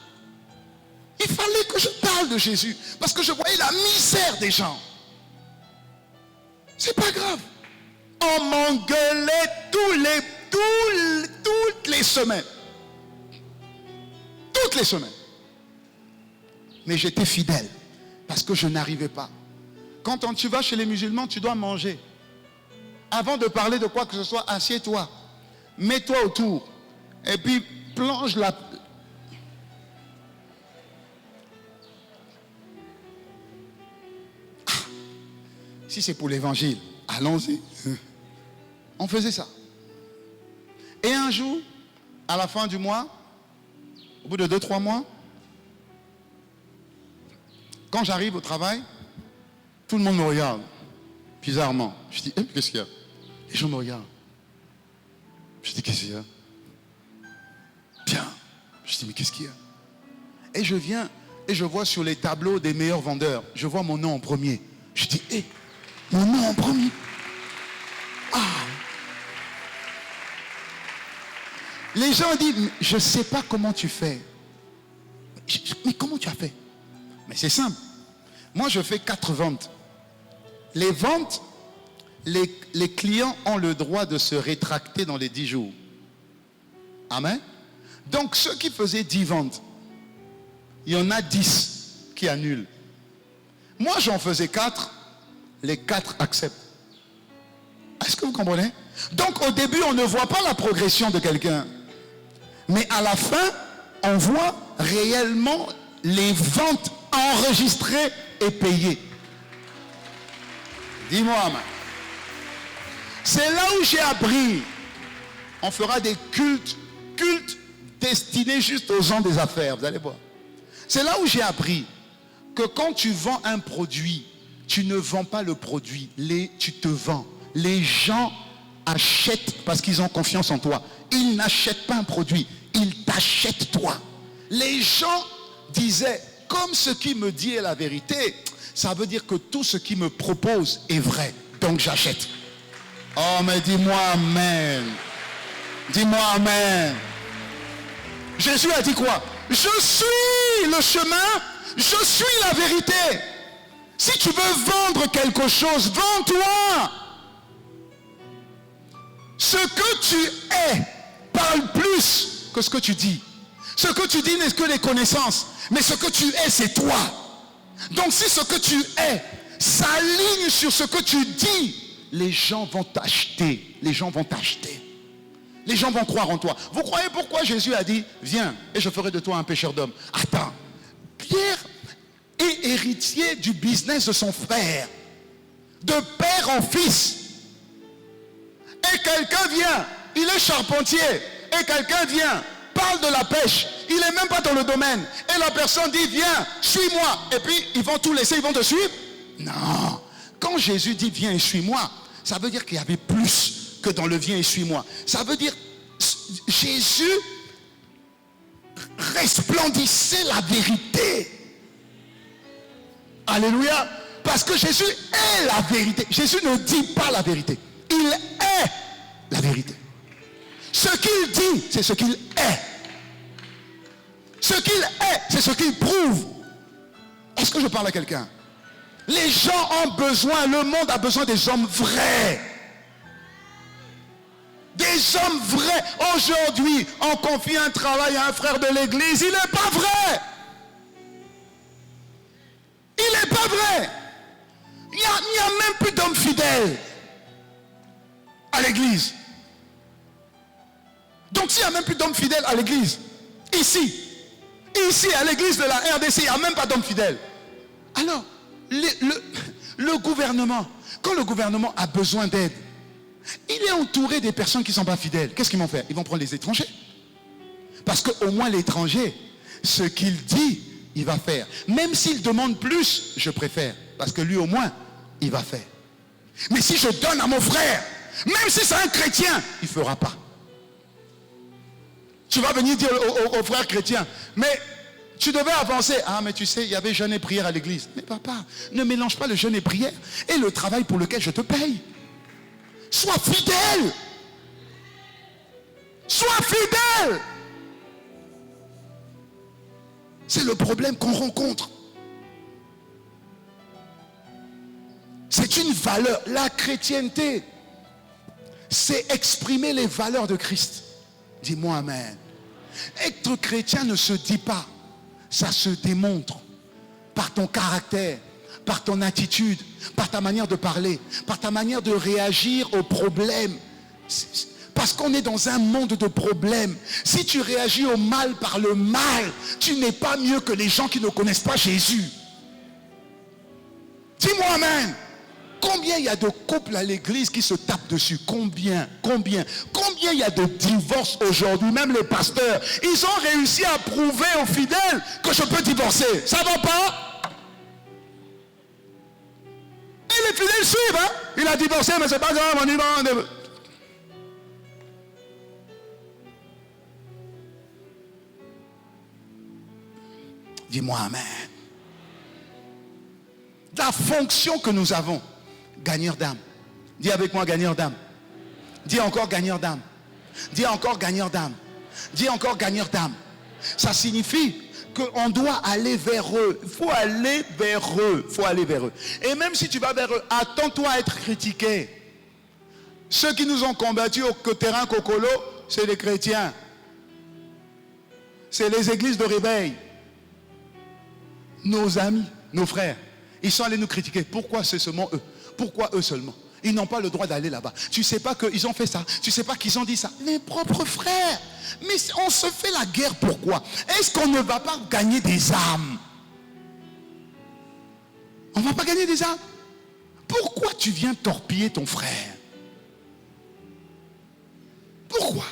Il fallait que je parle de Jésus. Parce que je voyais la misère des gens. C'est pas grave. On m'engueulait toutes les semaines. Toutes les semaines. Mais j'étais fidèle. Parce que je n'arrivais pas. Quand tu vas chez les musulmans, tu dois manger. Avant de parler de quoi que ce soit, assieds-toi. Mets-toi autour. Et puis plonge la... Si c'est pour l'évangile, allons-y. On faisait ça. Et un jour, à la fin du mois, au bout de 2-3 mois, quand j'arrive au travail, tout le monde me regarde, bizarrement. Je dis, qu'est-ce qu'il y a? Les gens me regardent. Je dis, qu'est-ce qu'il y a? Bien. Je dis, mais qu'est-ce qu'il y a? Et je viens, et je vois sur les tableaux des meilleurs vendeurs, je vois mon nom en premier. Je dis, mon nom en premier. Ah. Les gens disent, je ne sais pas comment tu fais. Mais comment tu as fait? Mais c'est simple. Moi, je fais 4 ventes. Les ventes, les clients ont le droit de se rétracter dans les 10 jours. Amen. Donc, ceux qui faisaient 10 ventes, il y en a 10 qui annulent. Moi, j'en faisais 4. Les 4 acceptent. Est-ce que vous comprenez? Donc, au début, on ne voit pas la progression de quelqu'un. Mais à la fin, on voit réellement les ventes enregistrées et payées. Dis-moi, man. C'est là où j'ai appris. On fera des cultes destinés juste aux gens des affaires. Vous allez voir. C'est là où j'ai appris que quand tu vends un produit, tu ne vends pas le produit, tu te vends. Les gens achètent parce qu'ils ont confiance en toi. Ils n'achètent pas un produit, ils t'achètent toi. Les gens disaient, comme ce qui me dit est la vérité, ça veut dire que tout ce qui me propose est vrai. Donc j'achète. Oh, mais dis-moi amen. Dis-moi amen. Jésus a dit quoi? Je suis le chemin, je suis la vérité. Si tu veux vendre quelque chose, vends-toi. Ce que tu es parle plus que ce que tu dis. Ce que tu dis n'est que les connaissances. Mais ce que tu es, c'est toi. Donc si ce que tu es s'aligne sur ce que tu dis, les gens vont t'acheter. Les gens vont t'acheter. Les gens vont croire en toi. Vous croyez pourquoi Jésus a dit, viens et je ferai de toi un pécheur d'homme? Attends. Pierre est héritier du business de son frère. De père en fils. Et quelqu'un vient, il est charpentier. Et quelqu'un vient, parle de la pêche. Il n'est même pas dans le domaine. Et la personne dit, viens, suis-moi. Et puis, ils vont tout laisser, ils vont te suivre? Non. Quand Jésus dit, viens et suis-moi, ça veut dire qu'il y avait plus que dans le viens et suis-moi. Ça veut dire, Jésus resplendissait la vérité. Alléluia. Parce que Jésus est la vérité. Jésus ne dit pas la vérité. Il est la vérité. Ce qu'il dit, c'est ce qu'il est. Ce qu'il est, c'est ce qu'il prouve. Est-ce que je parle à quelqu'un? Les gens ont besoin, le monde a besoin des hommes vrais. Des hommes vrais. Aujourd'hui, on confie un travail à un frère de l'église, il n'est pas vrai. Il n'est pas vrai. Il n'y a même plus d'hommes fidèles à l'église. Donc s'il n'y a même plus d'hommes fidèles à l'église, ici à l'église de la RDC, il n'y a même pas d'hommes fidèles. Alors, le gouvernement, quand le gouvernement a besoin d'aide, il est entouré des personnes qui ne sont pas fidèles. Qu'est-ce qu'ils vont faire? Ils vont prendre les étrangers. Parce qu'au moins l'étranger, ce qu'il dit, il va faire. Même s'il demande plus, je préfère. Parce que lui au moins, il va faire. Mais si je donne à mon frère, même si c'est un chrétien, il ne fera pas. Tu vas venir dire aux frères chrétiens, mais tu devais avancer. Ah, mais tu sais, il y avait jeûne et prière à l'église. Mais papa, ne mélange pas le jeûne et prière et le travail pour lequel je te paye. Sois fidèle. Sois fidèle. C'est le problème qu'on rencontre. C'est une valeur. La chrétienté, c'est exprimer les valeurs de Christ. Dis-moi amen. Être chrétien ne se dit pas. Ça se démontre par ton caractère, par ton attitude, par ta manière de parler, par ta manière de réagir aux problèmes. Parce qu'on est dans un monde de problèmes. Si tu réagis au mal par le mal, tu n'es pas mieux que les gens qui ne connaissent pas Jésus. Dis-moi amen. Combien il y a de couples à l'église qui se tapent dessus? Combien il y a de divorces aujourd'hui? Même les pasteurs, ils ont réussi à prouver aux fidèles que je peux divorcer. Ça va pas? Et les fidèles suivent, hein? Il a divorcé, mais c'est pas grave, on y va. Dis-moi amen. La fonction que nous avons, gagneur d'âme. Dis avec moi, gagneur d'âme. Dis encore gagneur d'âme. Dis encore gagneur d'âme. Dis encore gagneur d'âme. Ça signifie qu'on doit aller vers eux. Il faut aller vers eux. Il faut aller vers eux. Et même si tu vas vers eux, attends-toi à être critiqué. Ceux qui nous ont combattus au terrain Cocolo, c'est les chrétiens. C'est les églises de réveil. Nos amis, nos frères, ils sont allés nous critiquer. Pourquoi c'est seulement eux? Pourquoi eux seulement? Ils n'ont pas le droit d'aller là-bas. Tu ne sais pas qu'ils ont fait ça. Tu ne sais pas qu'ils ont dit ça. Mes propres frères. Mais on se fait la guerre pourquoi? Est-ce qu'on ne va pas gagner des âmes? On ne va pas gagner des âmes? Pourquoi tu viens torpiller ton frère? Pourquoi?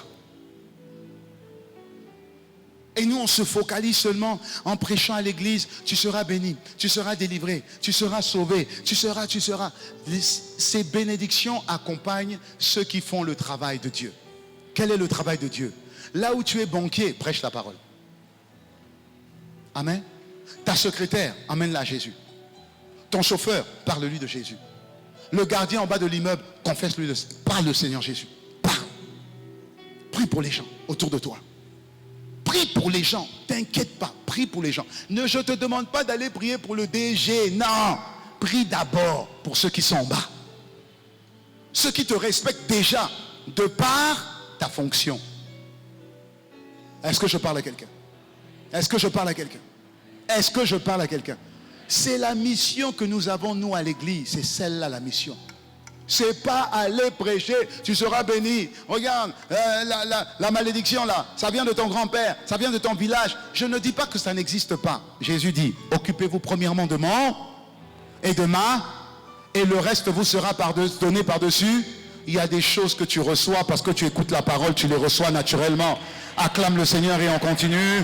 Et nous, on se focalise seulement en prêchant à l'église. Tu seras béni, tu seras délivré, tu seras sauvé, tu seras. Ces bénédictions accompagnent ceux qui font le travail de Dieu. Quel est le travail de Dieu? Là où tu es banquier, prêche la parole. Amen. Ta secrétaire, amène-la à Jésus. Ton chauffeur, parle-lui de Jésus. Le gardien en bas de l'immeuble, confesse-lui, parle le Seigneur Jésus. Parle. Prie pour les gens autour de toi. Prie pour les gens, t'inquiète pas, prie pour les gens. Je ne te demande pas d'aller prier pour le DG, non. Prie d'abord pour ceux qui sont en bas. Ceux qui te respectent déjà de par ta fonction. Est-ce que je parle à quelqu'un? Est-ce que je parle à quelqu'un? Est-ce que je parle à quelqu'un? C'est la mission que nous avons, nous, à l'église. C'est celle-là, la mission. C'est pas aller prêcher, tu seras béni. Regarde, la malédiction là, ça vient de ton grand-père, ça vient de ton village. Je ne dis pas que ça n'existe pas. Jésus dit, occupez-vous premièrement de mon et de ma, et le reste vous sera donné par-dessus. Il y a des choses que tu reçois parce que tu écoutes la parole, tu les reçois naturellement. Acclame le Seigneur et on continue.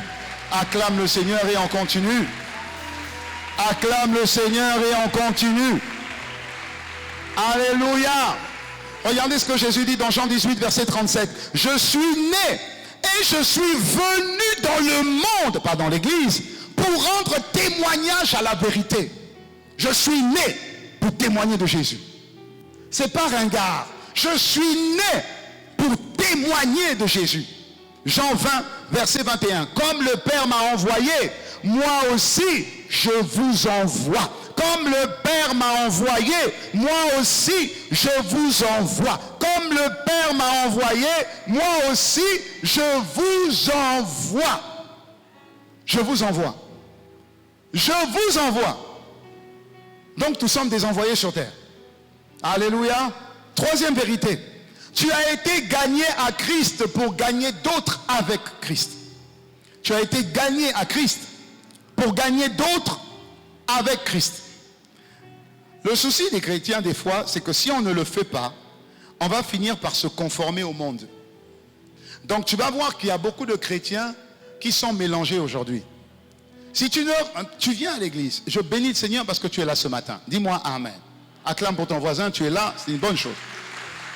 Acclame le Seigneur et on continue. Acclame le Seigneur et on continue. Alléluia. Regardez ce que Jésus dit dans Jean 18, verset 37. Je suis né et je suis venu dans le monde, pas dans l'église, pour rendre témoignage à la vérité. Je suis né pour témoigner de Jésus. C'est pas ringard. Je suis né pour témoigner de Jésus. Jean 20, verset 21. Comme le Père m'a envoyé, moi aussi je vous envoie. Comme le Père m'a envoyé, moi aussi je vous envoie. Comme le Père m'a envoyé, moi aussi je vous envoie. Je vous envoie. Je vous envoie. Donc nous sommes des envoyés sur terre. Alléluia. Troisième vérité. Tu as été gagné à Christ pour gagner d'autres avec Christ. Tu as été gagné à Christ pour gagner d'autres avec Christ. Le souci des chrétiens des fois, c'est que si on ne le fait pas, on va finir par se conformer au monde. Donc tu vas voir qu'il y a beaucoup de chrétiens qui sont mélangés aujourd'hui. Si tu viens à l'église, je bénis le Seigneur parce que tu es là ce matin. Dis-moi Amen. Acclame pour ton voisin, tu es là, c'est une bonne chose.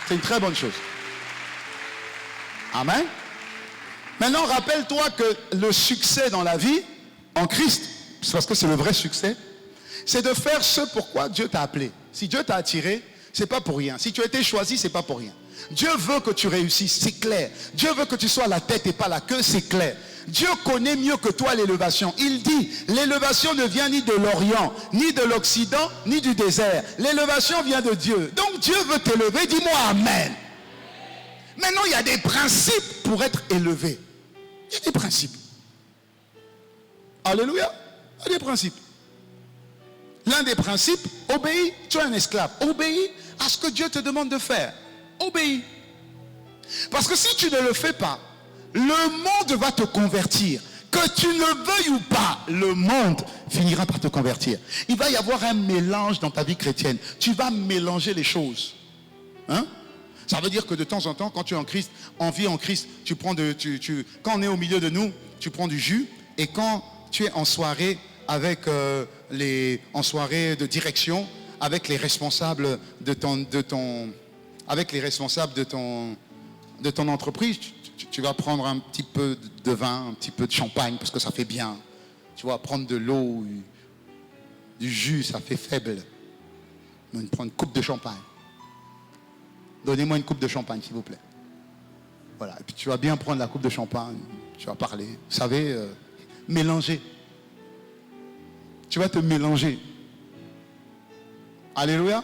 C'est une très bonne chose. Amen. Maintenant, rappelle-toi que le succès dans la vie, en Christ, c'est parce que c'est le vrai succès, c'est de faire ce pourquoi Dieu t'a appelé. Si Dieu t'a attiré, c'est pas pour rien. Si tu as été choisi, c'est pas pour rien. Dieu veut que tu réussisses, c'est clair. Dieu veut que tu sois la tête et pas la queue, c'est clair. Dieu connaît mieux que toi l'élévation. Il dit, l'élévation ne vient ni de l'Orient, ni de l'Occident, ni du désert. L'élévation vient de Dieu. Donc Dieu veut t'élever, dis-moi Amen. Maintenant, il y a des principes pour être élevé. Il y a des principes. Alléluia. Il y a des principes. L'un des principes, obéis. Tu es un esclave. Obéis à ce que Dieu te demande de faire. Obéis. Parce que si tu ne le fais pas, le monde va te convertir. Que tu ne veuilles ou pas, le monde finira par te convertir. Il va y avoir un mélange dans ta vie chrétienne. Tu vas mélanger les choses. Hein? Ça veut dire que de temps en temps, quand tu es en Christ, en vie en Christ, tu prends quand on est au milieu de nous, tu prends du jus. Et quand tu es en soirée avec en soirée de direction, avec les responsables de ton entreprise, tu vas prendre un petit peu de vin, un petit peu de champagne, parce que ça fait bien. Tu vas prendre de l'eau, du jus, ça fait faible. On prend une coupe de champagne. Donnez-moi une coupe de champagne, s'il vous plaît. Voilà. Et puis tu vas bien prendre la coupe de champagne. Tu vas parler. Vous savez, mélanger. Tu vas te mélanger. Alléluia.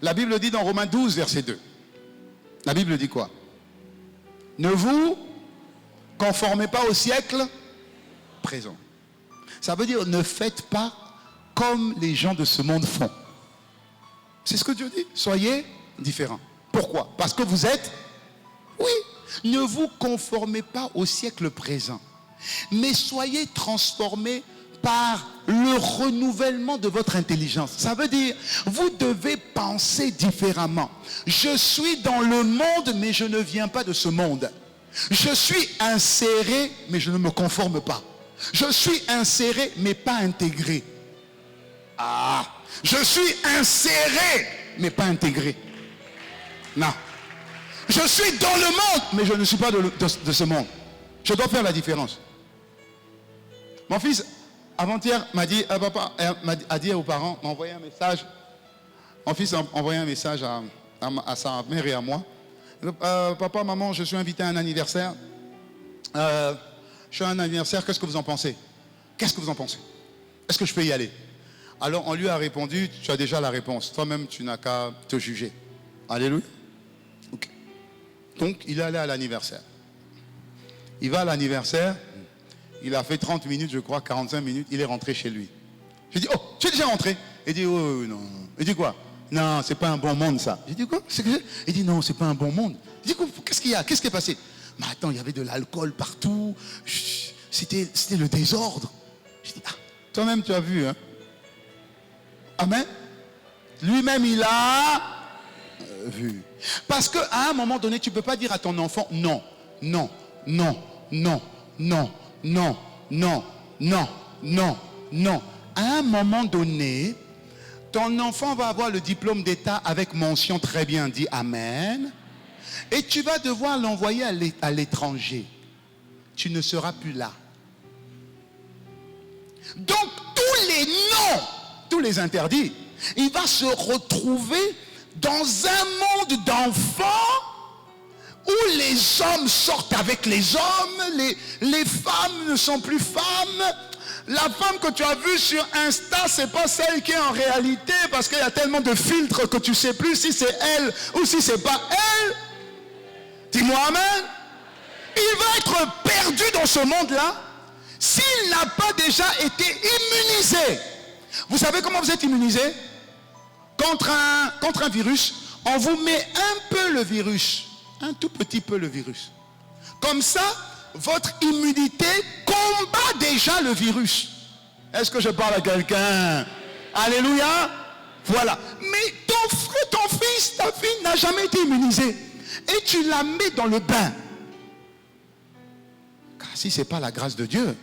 La Bible dit dans Romains 12, verset 2. La Bible dit quoi? Ne vous conformez pas au siècle présent. Ça veut dire ne faites pas comme les gens de ce monde font. C'est ce que Dieu dit. Soyez différents. Pourquoi? Parce que vous êtes... Oui. Ne vous conformez pas au siècle présent. Mais soyez transformés par le renouvellement de votre intelligence. Ça veut dire, vous devez penser différemment. Je suis dans le monde, mais je ne viens pas de ce monde. Je suis inséré, mais je ne me conforme pas. Je suis inséré, mais pas intégré. Ah, je suis inséré, mais pas intégré. Non. Je suis dans le monde, mais je ne suis pas de ce monde. Je dois faire la différence. Mon fils, avant-hier, m'a dit, papa, a dit aux parents, m'a envoyé un message. Mon fils a envoyé un message à sa mère et à moi. Papa, maman, je suis invité à un anniversaire. Je suis à un anniversaire, qu'est-ce que vous en pensez? Qu'est-ce que vous en pensez? Est-ce que je peux y aller? Alors on lui a répondu, tu as déjà la réponse. Toi-même, tu n'as qu'à te juger. Alléluia. Okay. Donc, il est allé à l'anniversaire. Il va à l'anniversaire. Il a fait 30 minutes, je crois, 45 minutes. Il est rentré chez lui. Je dis, oh, tu es déjà rentré? Il dit, oh non. Il dit quoi? Non, c'est pas un bon monde ça. J'ai dit quoi? Il dit non, c'est pas un bon monde. Je dis qu'est-ce qu'il y a? Qu'est-ce qui est passé? Mais attends, il y avait de l'alcool partout. C'était le désordre. Je dis, ah, toi-même tu as vu, hein? Amen. Lui-même il a vu. Parce qu'à un moment donné, tu ne peux pas dire à ton enfant non, non, non, non, non, non, non, non, non, non. À un moment donné, ton enfant va avoir le diplôme d'État avec mention très bien, dit Amen. Et tu vas devoir l'envoyer à l'étranger. Tu ne seras plus là. Donc tous les non, tous les interdits, il va se retrouver dans un monde d'enfants où les hommes sortent avec les hommes, les femmes ne sont plus femmes. La femme que tu as vue sur Insta, c'est pas celle qui est en réalité, parce qu'il y a tellement de filtres que tu sais plus si c'est elle ou si c'est pas elle. Dis-moi amen. Il va être perdu dans ce monde-là s'il n'a pas déjà été immunisé. Vous savez comment vous êtes immunisé? Contre un virus, on vous met un peu le virus, un tout petit peu le virus. Comme ça, votre immunité combat déjà le virus. Est-ce que je parle à quelqu'un? Alléluia. Voilà. Mais ton fils, ta fille n'a jamais été immunisé. Et tu la mets dans le bain. Car si ce n'est pas la grâce de Dieu,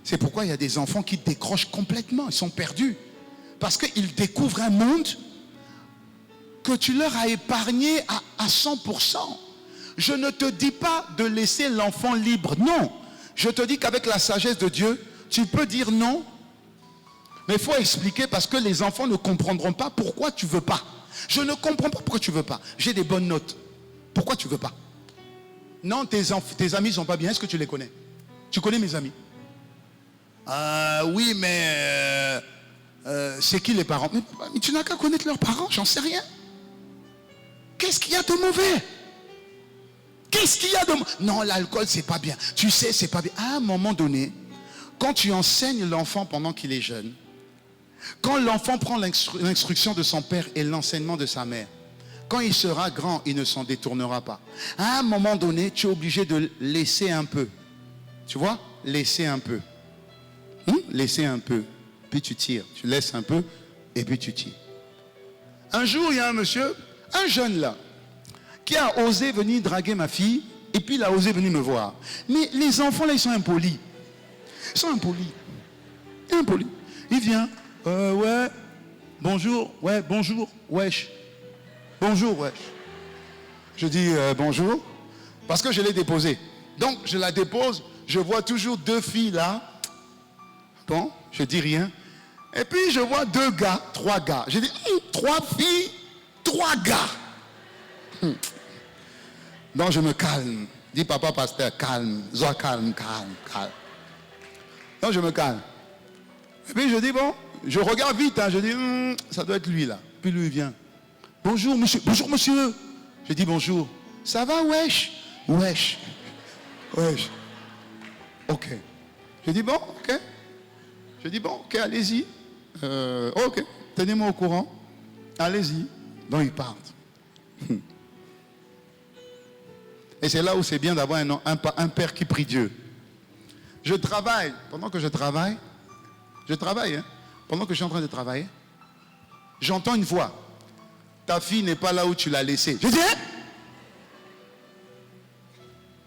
c'est pourquoi il y a des enfants qui décrochent complètement. Ils sont perdus. Parce qu'ils découvrent un monde que tu leur as épargné à 100%. Je ne te dis pas de laisser l'enfant libre. Non. Je te dis qu'avec la sagesse de Dieu, tu peux dire non. Mais il faut expliquer parce que les enfants ne comprendront pas pourquoi tu ne veux pas. Je ne comprends pas pourquoi tu ne veux pas. J'ai des bonnes notes. Pourquoi tu ne veux pas? Non, tes amis ne sont pas bien. Est-ce que tu les connais? Tu connais mes amis? Oui, mais c'est qui les parents? Mais tu n'as qu'à connaître leurs parents, j'en sais rien. Qu'est-ce qu'il y a de mauvais? Qu'est-ce qu'il y a de mauvais? Non, l'alcool, c'est pas bien. Tu sais, c'est pas bien. À un moment donné, quand tu enseignes l'enfant pendant qu'il est jeune, quand l'enfant prend l'instruction de son père et l'enseignement de sa mère, quand il sera grand, il ne s'en détournera pas. À un moment donné, tu es obligé de laisser un peu. Tu vois? Laisser un peu. Laisser un peu. Puis tu tires. Tu laisses un peu et puis tu tires. Un jour, il y a un monsieur, un jeune là, qui a osé venir draguer ma fille et puis il a osé venir me voir. Mais les enfants là, ils sont impolis. Ils sont impolis. Impolis. Il vient. Ouais. Bonjour. Ouais, bonjour. Wesh. Bonjour, wesh. Je dis bonjour. Parce que je l'ai déposé. Donc, je la dépose. Je vois toujours deux filles là. Bon, je dis rien. Et puis, je vois deux gars, trois gars. Je dis, 3 filles, 3 gars. Donc, je me calme. Dis, papa pasteur, calme. Sois calme, calme, calme. Donc, je me calme. Et puis, je dis, bon, je regarde vite. Hein, je dis, ça doit être lui là. Puis, lui, il vient. Bonjour, monsieur. Bonjour, monsieur. Je dis, bonjour. Ça va, wesh? Wesh. Wesh. Ok. Je dis, bon, ok. Je dis, bon, ok, allez-y. Ok, tenez-moi au courant. Allez-y. Donc, ils partent. Et c'est là où c'est bien d'avoir un père qui prie Dieu. Je travaille. Pendant que je travaille, hein, pendant que je suis en train de travailler, j'entends une voix. Ta fille n'est pas là où tu l'as laissée. Je dis,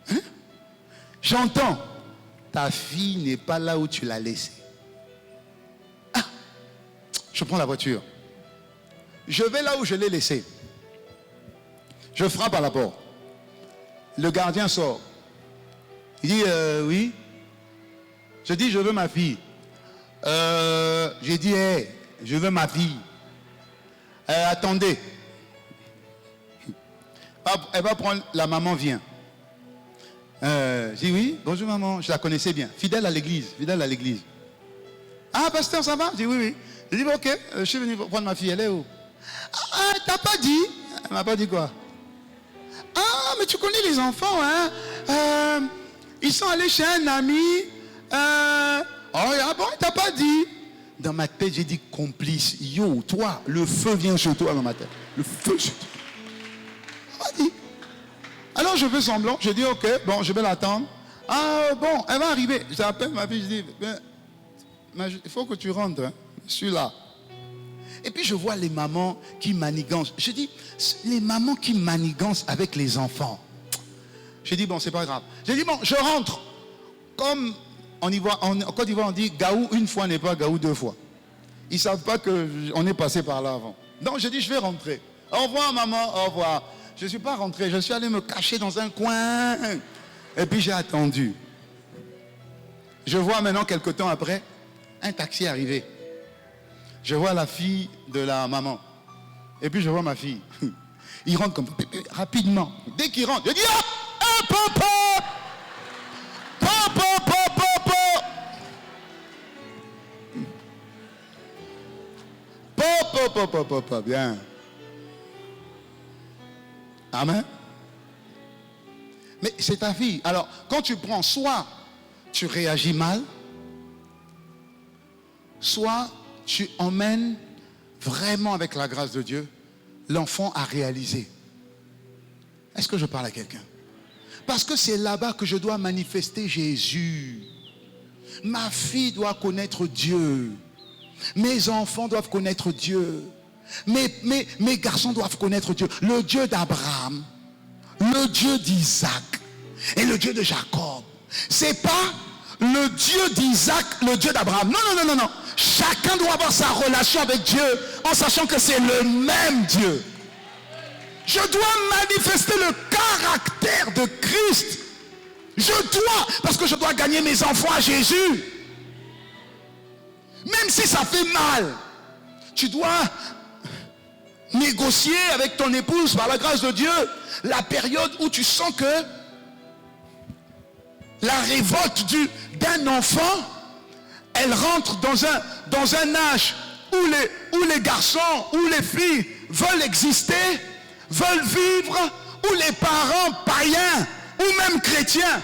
hein? J'entends. Ta fille n'est pas là où tu l'as laissée. Ah, je prends la voiture. Je vais là où je l'ai laissée. Je frappe à la porte. Le gardien sort. Il dit, oui. Je dis, je veux ma fille. J'ai dit, hey, je veux ma fille. Attendez. Elle va prendre, la maman vient. Je dis oui, bonjour maman, je la connaissais bien. Fidèle à l'église, fidèle à l'église. Ah, pasteur, ça va? Je dis oui, oui. Je dis ok, je suis venu prendre ma fille, elle est où? Ah, t'as pas dit? Elle m'a pas dit quoi? Ah, mais tu connais les enfants, hein? Ils sont allés chez un ami. Oh, bon, t'as pas dit? Dans ma tête, j'ai dit complice. Yo, toi, le feu vient sur toi dans ma tête. Le feu sur toi. Elle m'a dit. Alors je fais semblant, je dis ok, bon, je vais l'attendre. Ah bon, elle va arriver. J'appelle ma fille, je dis, il faut que tu rentres, hein. Je suis là. Et puis je vois les mamans qui manigancent. Je dis, les mamans qui manigancent avec les enfants. Je dis, bon, c'est pas grave. Je dis, bon, je rentre. Comme en Côte d'Ivoire, on dit, gaou une fois n'est pas gaou 2 fois. Ils ne savent pas qu'on est passé par là avant. Donc je dis, je vais rentrer. Au revoir maman, au revoir. Je ne suis pas rentré, je suis allé me cacher dans un coin. Et puis j'ai attendu. Je vois maintenant, quelque temps après, un taxi arriver. Je vois la fille de la maman. Et puis je vois ma fille. Il rentre comme rapidement. Dès qu'il rentre, je dis, oh, papa! Papa, papa, papa! Papa, papa, papa, bien. Amen. Mais c'est ta fille. Alors, quand tu prends, soit tu réagis mal, soit tu emmènes vraiment avec la grâce de Dieu l'enfant à réaliser. Est-ce que je parle à quelqu'un? Parce que c'est là-bas que je dois manifester Jésus. Ma fille doit connaître Dieu. Mes enfants doivent connaître Dieu. Mes garçons doivent connaître Dieu. Le Dieu d'Abraham, le Dieu d'Isaac et le Dieu de Jacob. C'est pas le Dieu d'Isaac, le Dieu d'Abraham. Non, non, non, non, non. Chacun doit avoir sa relation avec Dieu en sachant que c'est le même Dieu. Je dois manifester le caractère de Christ. Je dois, parce que je dois gagner mes enfants à Jésus. Même si ça fait mal, tu dois négocier avec ton épouse, par la grâce de Dieu, la période où tu sens que la révolte d'un enfant, elle rentre dans un âge où les garçons, où les filles veulent exister, veulent vivre, où les parents païens ou même chrétiens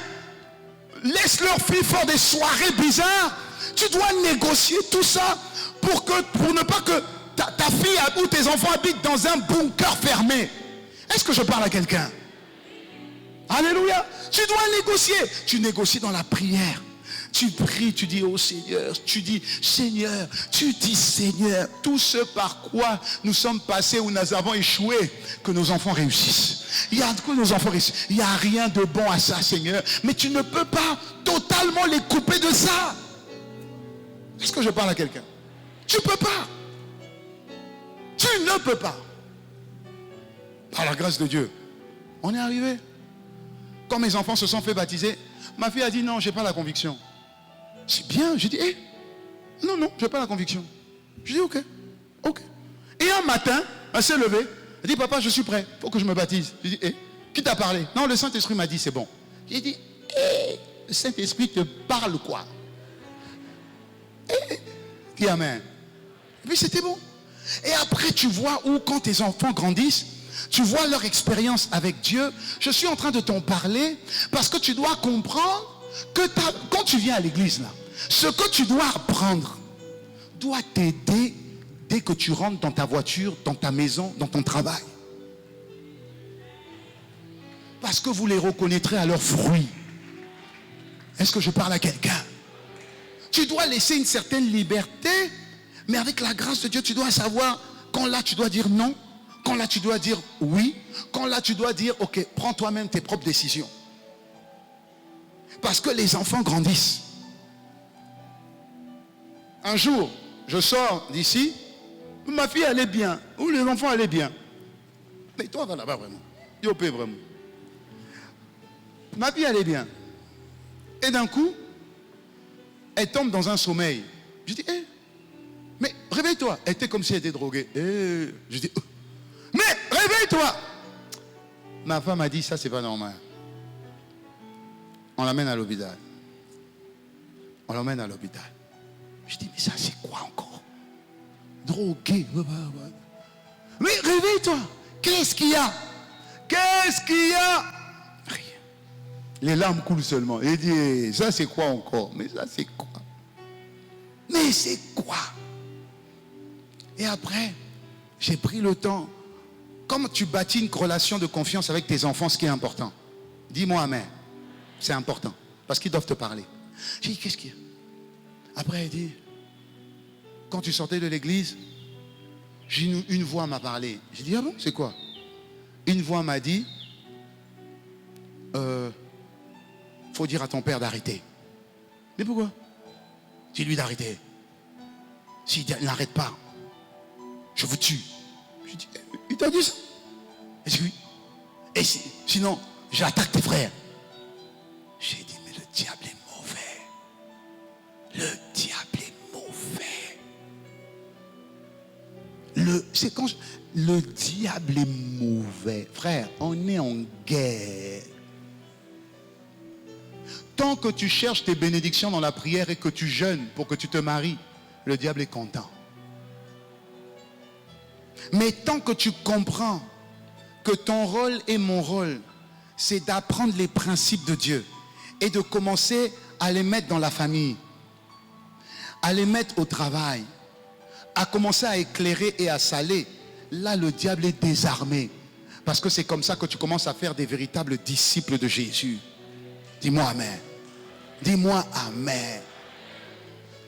laissent leurs filles faire des soirées bizarres. Tu dois négocier tout ça pour ne pas que ta fille ou tes enfants habitent dans un bunker fermé. Est-ce que je parle à quelqu'un? Alléluia. Tu dois négocier. Tu négocies dans la prière. Tu pries, tu dis au Seigneur, tu dis Seigneur, tu dis Seigneur, tout ce par quoi nous sommes passés, où nous avons échoué, que nos enfants réussissent. Il n'y a rien de bon à ça, Seigneur. Mais tu ne peux pas totalement les couper de ça. Est-ce que je parle à quelqu'un? Tu ne peux pas. Tu ne peux pas. Par la grâce de Dieu, on est arrivé. Quand mes enfants se sont fait baptiser, ma fille a dit non, je n'ai pas la conviction. C'est bien. J'ai dit, non, je n'ai pas la conviction. Je dis, ok. Et un matin, elle s'est levée. Elle dit, papa, je suis prêt. Il faut que je me baptise. Je dis, qui t'a parlé? Non, le Saint-Esprit m'a dit, c'est bon. J'ai dit, le Saint-Esprit te parle quoi? Dis amen. Et puis c'était bon. Et après, tu vois où, quand tes enfants grandissent, tu vois leur expérience avec Dieu. Je suis en train de t'en parler parce que tu dois comprendre que quand tu viens à l'église, là, ce que tu dois apprendre doit t'aider dès que tu rentres dans ta voiture, dans ta maison, dans ton travail. Parce que vous les reconnaîtrez à leurs fruits. Est-ce que je parle à quelqu'un? Tu dois laisser une certaine liberté, mais avec la grâce de Dieu, tu dois savoir quand là tu dois dire non, quand là tu dois dire oui, quand là tu dois dire ok, prends toi-même tes propres décisions. Parce que les enfants grandissent. Un jour, je sors d'ici, ma fille allait bien, ou les enfants allaient bien. Mais toi, va là-bas vraiment. Yopé vraiment. Ma fille allait bien. Et d'un coup, elle tombe dans un sommeil. Je dis, mais réveille-toi. Elle était comme si elle était droguée. Je dis, mais réveille-toi. Ma femme a dit, ça c'est pas normal. On l'amène à l'hôpital. Je dis, mais ça c'est quoi encore? Drogué. Mais réveille-toi. Qu'est-ce qu'il y a? Rien. Les larmes coulent seulement. Il dit, ça c'est quoi encore? Mais ça c'est quoi? Mais c'est quoi? Et après, j'ai pris le temps. Comme tu bâtis une relation de confiance avec tes enfants, ce qui est important. Dis-moi amen. C'est important. Parce qu'ils doivent te parler. J'ai dit, qu'est-ce qu'il y a? Après, elle dit, quand tu sortais de l'église, une voix m'a parlé. J'ai dit, ah bon, c'est quoi? Une voix m'a dit, faut dire à ton père d'arrêter. Mais pourquoi? Dis-lui d'arrêter. S'il n'arrête pas, je vous tue. Je dis, il t'a dit ça? Elle dit oui. Et sinon, j'attaque tes frères. J'ai dit, mais le diable est mauvais. Le diable est mauvais. Le diable est mauvais. Frère, on est en guerre. Tant que tu cherches tes bénédictions dans la prière et que tu jeûnes pour que tu te maries, le diable est content. Mais tant que tu comprends que ton rôle et mon rôle, c'est d'apprendre les principes de Dieu et de commencer à les mettre dans la famille, à les mettre au travail, à commencer à éclairer et à saler, là le diable est désarmé. Parce que c'est comme ça que tu commences à faire des véritables disciples de Jésus. Dis-moi amen. Dis-moi amen.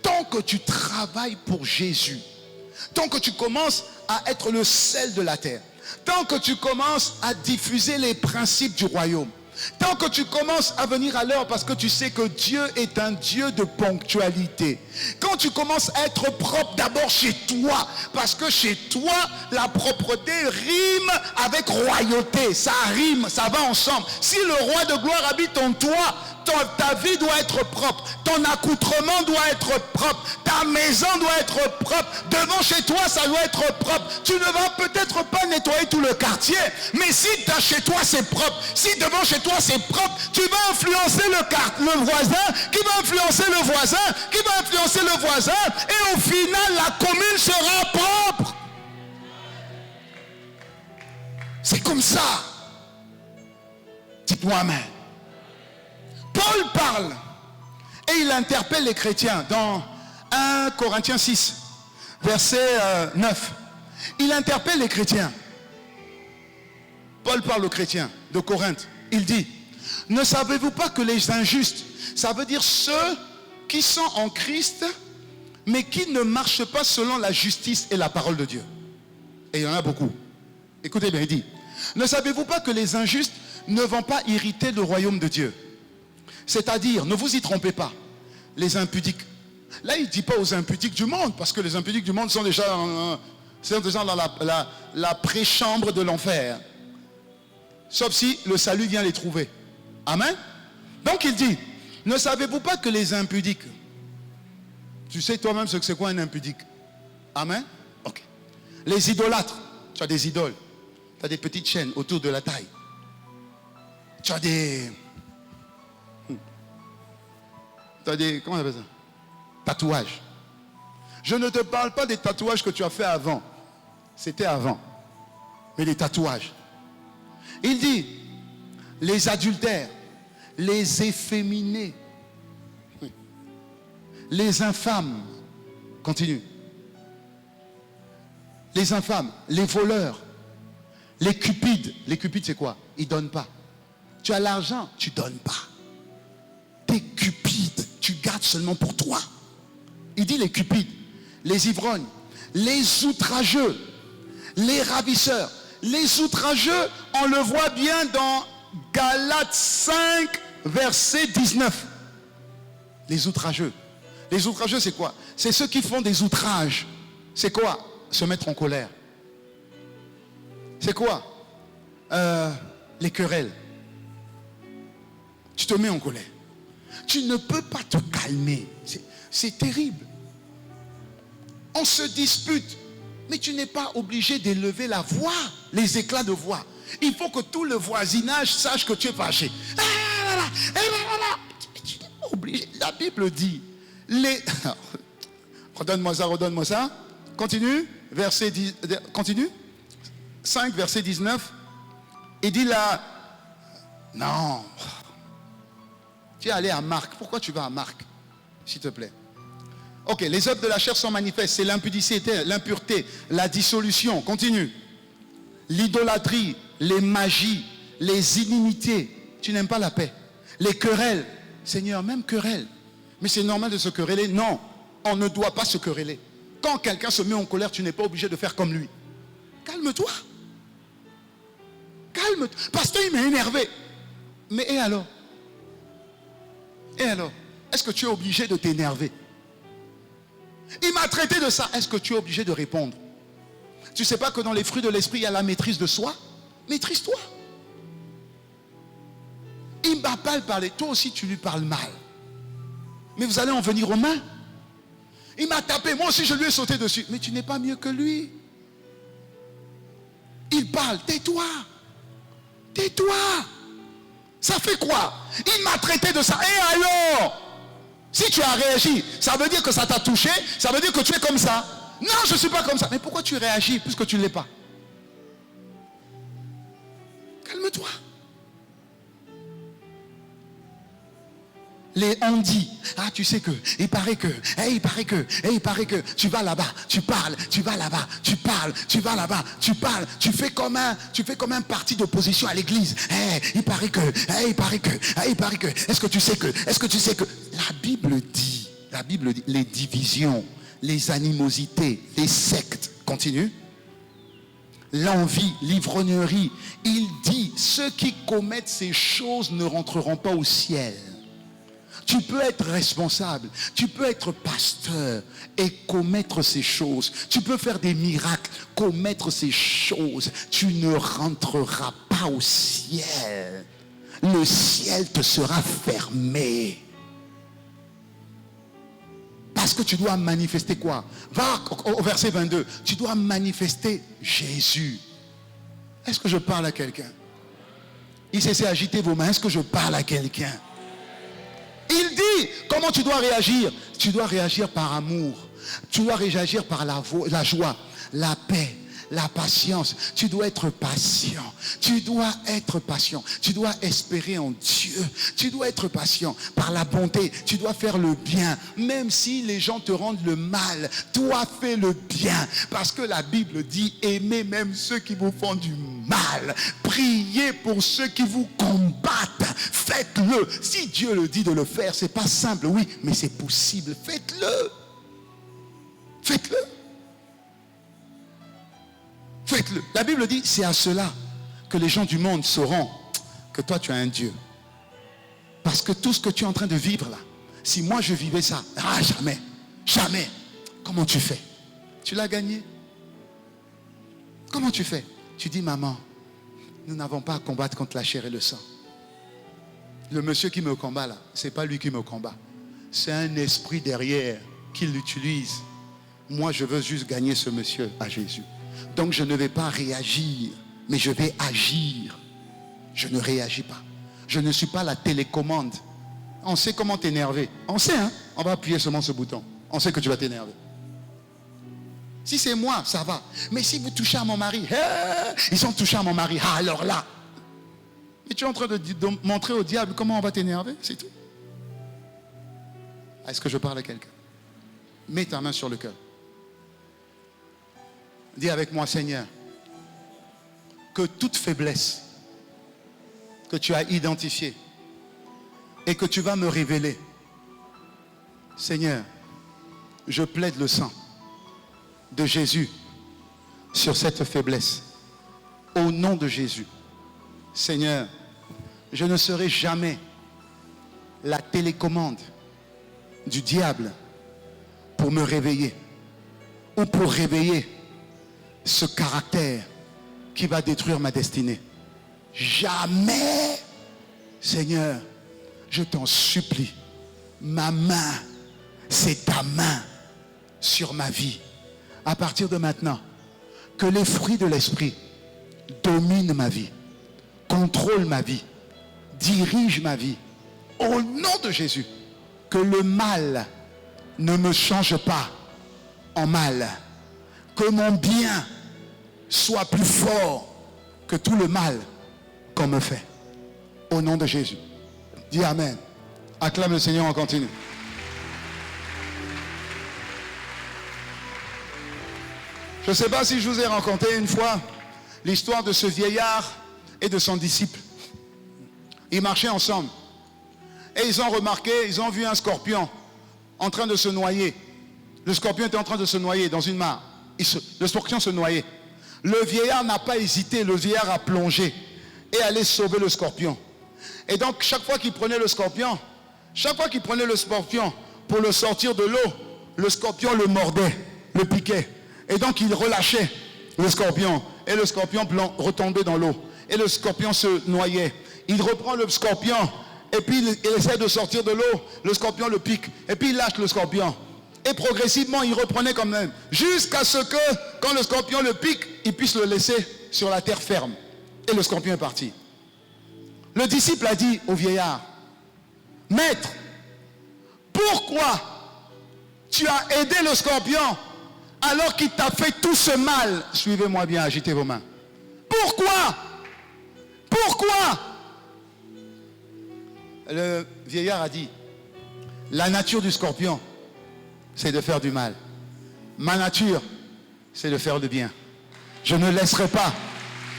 Tant que tu travailles pour Jésus, tant que tu commences à être le sel de la terre, tant que tu commences à diffuser les principes du royaume, Tant que tu commences à venir à l'heure parce que tu sais que Dieu est un Dieu de ponctualité. Quand tu commences à être propre d'abord chez toi, parce que chez toi, la propreté rime avec royauté. Ça rime, ça va ensemble. Si le roi de gloire habite en toi, ta vie doit être propre. Ton accoutrement doit être propre. Ta maison doit être propre. Devant chez toi, ça doit être propre. Tu ne vas peut-être pas nettoyer tout le quartier, mais si chez toi c'est propre, si devant chez toi c'est propre, tu vas influencer le voisin, qui va influencer le voisin, qui va influencer le voisin, et au final, la commune sera propre. C'est comme ça. Dites-moi amen. Paul parle et il interpelle les chrétiens dans 1 Corinthiens 6, verset 9. Il interpelle les chrétiens. Paul parle aux chrétiens de Corinthe. Il dit, ne savez-vous pas que les injustes, ça veut dire ceux qui sont en Christ, mais qui ne marchent pas selon la justice et la parole de Dieu. Et il y en a beaucoup. Écoutez bien, il dit, ne savez-vous pas que les injustes ne vont pas irriter le royaume de Dieu? C'est-à-dire, ne vous y trompez pas, les impudiques. Là, il ne dit pas aux impudiques du monde, parce que les impudiques du monde sont déjà dans la préchambre de l'enfer. Sauf si le salut vient les trouver. Amen. Donc il dit, ne savez-vous pas que les impudiques, tu sais toi-même ce que c'est quoi un impudique? Amen. Ok. Les idolâtres, tu as des idoles, tu as des petites chaînes autour de la taille, tu as des comment on appelle ça? Tatouages. Je ne te parle pas des tatouages que tu as fait avant. C'était avant. Mais les tatouages. Il dit, les adultères, les efféminés, les infâmes, continue. Les infâmes, les voleurs, les cupides. Les cupides, c'est quoi? Ils ne donnent pas. Tu as l'argent, tu ne donnes pas. T'es cupide, tu gardes seulement pour toi. Il dit les cupides, les ivrognes, les outrageux, les ravisseurs. Les outrageux, on le voit bien dans Galates 5, verset 19. Les outrageux. Les outrageux, c'est quoi? C'est ceux qui font des outrages. C'est quoi? Se mettre en colère. C'est quoi? Les querelles. Tu te mets en colère. Tu ne peux pas te calmer. C'est terrible. On se dispute. Mais tu n'es pas obligé d'élever la voix, les éclats de voix. Il faut que tout le voisinage sache que tu es fâché. Tu n'es pas obligé. La Bible dit, redonne-moi ça. Continue, verset 10, continue. 5, verset 19. Il dit là, non. Tu es allé à Marc. Pourquoi tu vas à Marc, s'il te plaît? Ok, les œuvres de la chair sont manifestes. C'est l'impudicité, l'impureté, la dissolution. Continue. L'idolâtrie, les magies, les inimités. Tu n'aimes pas la paix. Les querelles. Seigneur, même querelles. Mais c'est normal de se quereller. Non, on ne doit pas se quereller. Quand quelqu'un se met en colère, tu n'es pas obligé de faire comme lui. Calme-toi. Calme-toi. Pasteur, il m'a énervé. Mais et alors? Et alors? Est-ce que tu es obligé de t'énerver? Il m'a traité de ça. Est-ce que tu es obligé de répondre? Tu ne sais pas que dans les fruits de l'esprit, il y a la maîtrise de soi? Maîtrise-toi. Il m'a pas parlé. Toi aussi, tu lui parles mal. Mais vous allez en venir aux mains. Il m'a tapé. Moi aussi, je lui ai sauté dessus. Mais tu n'es pas mieux que lui. Il parle. Tais-toi. Tais-toi. Ça fait quoi? Il m'a traité de ça. Et alors? Si tu as réagi, ça veut dire que ça t'a touché, ça veut dire que tu es comme ça. Non, je ne suis pas comme ça. Mais pourquoi tu réagis puisque tu ne l'es pas? Calme-toi. On dit, ah tu sais que, il paraît que, tu vas là-bas, tu parles, tu vas là-bas, tu parles, tu vas là-bas, tu parles, tu fais comme un parti d'opposition à l'église. Il paraît que, est-ce que tu sais que, la Bible dit, les divisions, les animosités, les sectes, continue. l'envie, l'ivrognerie. Il dit, ceux qui commettent ces choses ne rentreront pas au ciel. Tu peux être responsable, tu peux être pasteur et commettre ces choses. Tu peux faire des miracles, commettre ces choses. Tu ne rentreras pas au ciel. Le ciel te sera fermé. Parce que tu dois manifester quoi? Va au verset 22. Tu dois manifester Jésus. Est-ce que je parle à quelqu'un? Il s'est agiter vos mains. Est-ce que je parle à quelqu'un? Il dit, comment tu dois réagir? Tu dois réagir par amour. Tu dois réagir par la joie, la paix, la patience. Tu dois être patient. Tu dois être patient. Tu dois espérer en Dieu. Tu dois être patient par la bonté. Tu dois faire le bien. Même si les gens te rendent le mal, toi fais le bien. Parce que la Bible dit, aimez même ceux qui vous font du mal. Priez pour ceux qui vous combattent. Faites-le. Si Dieu le dit de le faire, c'est pas simple, oui, mais c'est possible. Faites-le. Faites-le. Faites-le. La Bible dit, c'est à cela que les gens du monde sauront que toi tu as un Dieu. Parce que tout ce que tu es en train de vivre là, si moi je vivais ça, jamais, jamais. Comment tu fais? Tu l'as gagné. Comment tu fais? Tu dis, maman, nous n'avons pas à combattre contre la chair et le sang. Le monsieur qui me combat là, c'est pas lui qui me combat. C'est un esprit derrière qui l'utilise. Moi je veux juste gagner ce monsieur à Jésus. Donc je ne vais pas réagir, mais je vais agir. Je ne réagis pas. Je ne suis pas la télécommande. On sait comment t'énerver. On sait, hein? On va appuyer seulement ce bouton. On sait que tu vas t'énerver. Si c'est moi, ça va. Mais si vous touchez à mon mari, ils ont touché à mon mari, alors là. Et tu es en train de montrer au diable comment on va t'énerver, c'est tout. Est-ce que je parle à quelqu'un? Mets ta main sur le cœur. Dis avec moi, Seigneur, que toute faiblesse que tu as identifiée et que tu vas me révéler, Seigneur, je plaide le sang de Jésus sur cette faiblesse. Au nom de Jésus, Seigneur, je ne serai jamais la télécommande du diable pour me réveiller ou pour réveiller ce caractère qui va détruire ma destinée. Jamais. Seigneur, je t'en supplie, ma main, c'est ta main sur ma vie. À partir de maintenant, que les fruits de l'esprit dominent ma vie, contrôlent ma vie, dirigent ma vie. Au nom de Jésus, que le mal ne me change pas en mal. Que mon bien soit plus fort que tout le mal qu'on me fait. Au nom de Jésus. Dis Amen. Acclame le Seigneur, on continue. Je ne sais pas si je vous ai raconté une fois l'histoire de ce vieillard et de son disciple. Ils marchaient ensemble. Et ils ont remarqué, ils ont vu un scorpion en train de se noyer. Le scorpion était en train de se noyer dans une mare. Le scorpion se noyait. Le vieillard n'a pas hésité, le vieillard a plongé et allait sauver le scorpion. Et donc chaque fois qu'il prenait le scorpion pour le sortir de l'eau, le scorpion le mordait, le piquait. Et donc il relâchait le scorpion et le scorpion retombait dans l'eau. Et le scorpion se noyait. Il reprend le scorpion et puis il essaie de sortir de l'eau, le scorpion le pique et puis il lâche le scorpion. Et progressivement, il reprenait quand même. Jusqu'à ce que, quand le scorpion le pique, il puisse le laisser sur la terre ferme. Et le scorpion est parti. Le disciple a dit au vieillard, Maître, pourquoi tu as aidé le scorpion alors qu'il t'a fait tout ce mal? Suivez-moi bien, agitez vos mains. Pourquoi? Pourquoi? Le vieillard a dit, la nature du scorpion, c'est de faire du mal. Ma nature, c'est de faire le bien. Je ne laisserai pas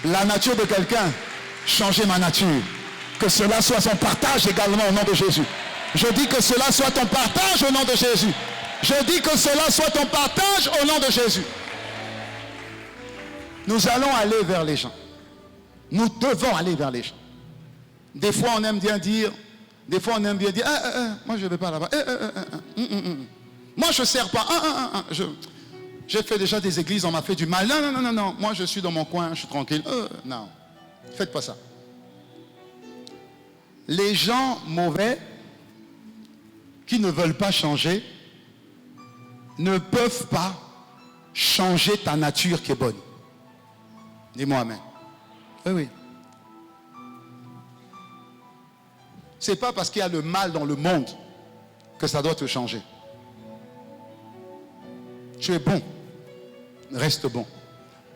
la nature de quelqu'un changer ma nature. Que cela soit son partage également au nom de Jésus. Je dis que cela soit ton partage au nom de Jésus. Je dis que cela soit ton partage au nom de Jésus. Nous allons aller vers les gens. Nous devons aller vers les gens. Des fois, on aime bien dire, moi je ne vais pas là-bas. Moi, je ne sers pas. J'ai fait déjà des églises, on m'a fait du mal. Non. Moi, je suis dans mon coin, je suis tranquille. Non, faites pas ça. Les gens mauvais qui ne veulent pas changer ne peuvent pas changer ta nature qui est bonne. Dis-moi amen. Oui. C'est pas parce qu'il y a le mal dans le monde que ça doit te changer. Tu es bon. Reste bon.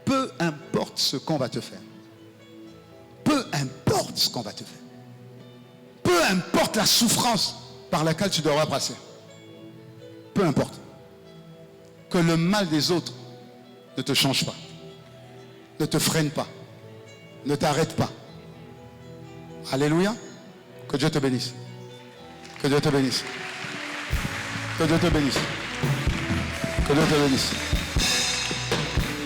Peu importe ce qu'on va te faire. Peu importe ce qu'on va te faire. Peu importe la souffrance par laquelle tu devras passer. Peu importe. Que le mal des autres ne te change pas. Ne te freine pas. Ne t'arrête pas. Alléluia. Que Dieu te bénisse. Que Dieu te bénisse. Que Dieu te bénisse. Que Dieu te bénisse.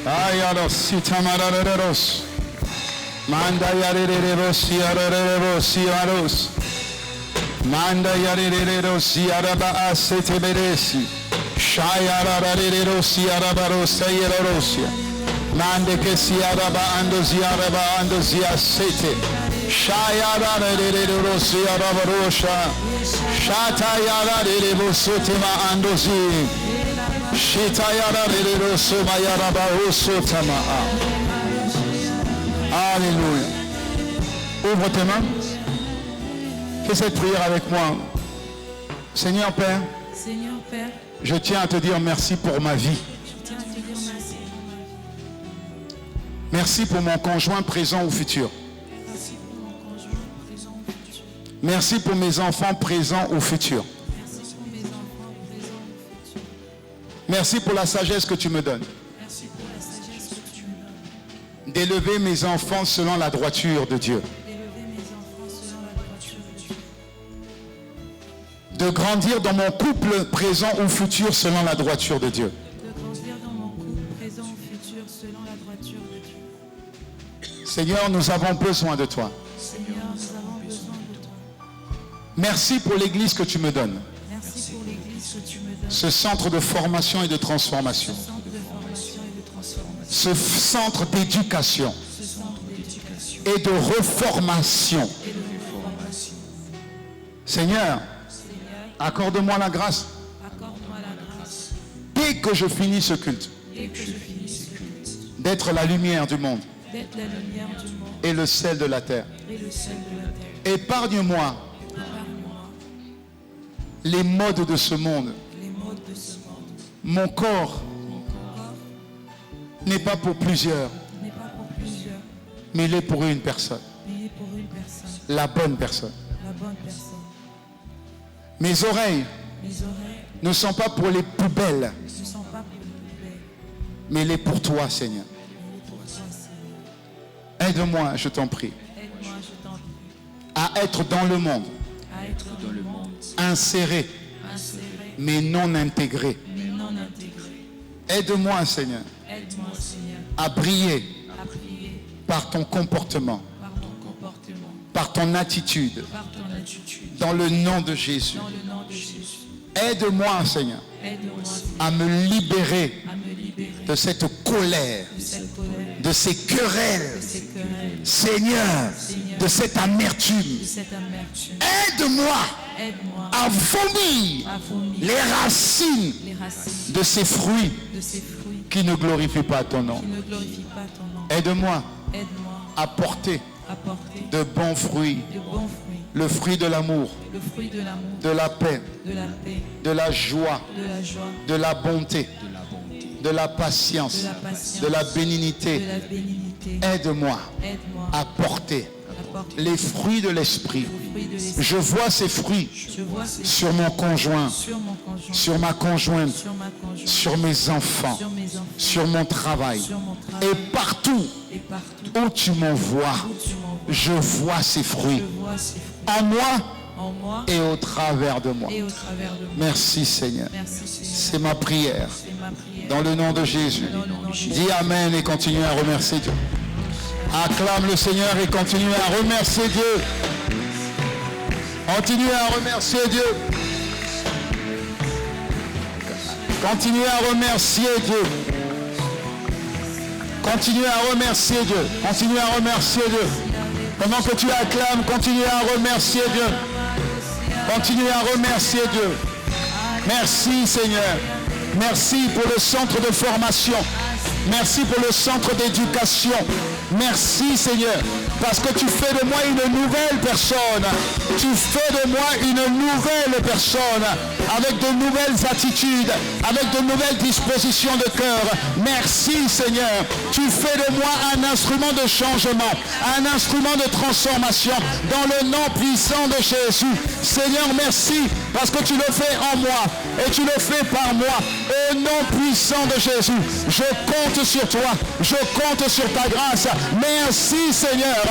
Ayaros, sitamarareros. Manda yarereros, yarereros, yaros. Manda yarereros, yaraba aseteberesi. Shayarareros, yarabaros, yarerosia. Mande que si yaraba ando ziasete. Shayarareros, yarabarosha. Shata yarareros, tema andozi. Alléluia. Ouvre tes mains. Fais cette prière avec moi. Seigneur Père, je tiens à te dire merci pour ma vie. Merci pour mon conjoint présent ou futur. Merci pour mes enfants présents ou futurs. Merci pour la sagesse que tu me donnes. D'élever mes enfants selon la droiture de Dieu. De grandir dans mon couple présent ou futur selon la droiture de Dieu. Seigneur, nous avons besoin de toi. Merci pour l'église que tu me donnes. Ce centre de formation et de transformation. Ce centre d'éducation et de reformation. Seigneur, accorde-moi la grâce. Dès que je finis ce culte, d'être la lumière du monde et le sel de la terre. Épargne-moi les modes de ce monde. Mon corps n'est pas pour plusieurs, mais il est pour une personne. La bonne personne. Mes oreilles ne sont pas pour les poubelles, mais il est pour toi, Seigneur. Aide-moi, je t'en prie, à être dans le monde, inséré, mais non intégré. Aide-moi, Seigneur, à briller par ton comportement, par ton attitude, dans le nom de Jésus. Aide-moi, Seigneur, à me libérer de cette colère, de ces querelles, Seigneur, de cette amertume. Aide-moi à vomir les racines de ces fruits qui ne glorifient pas ton nom. Aide-moi à porter de bons fruits, le fruit de l'amour, de la paix, de la joie, de la bonté, de la patience, de la bénignité. Aide-moi à porter les fruits de l'esprit. Je vois ces fruits sur mon conjoint, sur ma conjointe, sur mes enfants, sur mon travail. Et partout où tu m'envoies, je vois ces fruits. En moi en moi et au travers de moi. et au travers de moi. Merci Seigneur. Merci Seigneur. C'est ma prière. C'est ma prière. Dans le nom de Jésus. Dans le nom de Jésus. Dis Amen et continue à remercier Dieu. Acclame le Seigneur et continue à remercier Dieu. Continue à remercier Dieu. Continue à remercier Dieu. Continue à remercier Dieu. Continue à remercier Dieu. Pendant que tu acclames, continue à remercier Dieu. Continue à remercier Dieu. Merci Seigneur. Merci pour le centre de formation. Merci pour le centre d'éducation. Merci Seigneur, parce que tu fais de moi une nouvelle personne. Tu fais de moi une nouvelle personne, avec de nouvelles attitudes, avec de nouvelles dispositions de cœur. Merci Seigneur. Tu fais de moi un instrument de changement, un instrument de transformation, dans le nom puissant de Jésus. Seigneur, merci, parce que tu le fais en moi, et tu le fais par moi. Au nom puissant de Jésus, je compte sur toi, je compte sur ta grâce. Merci Seigneur,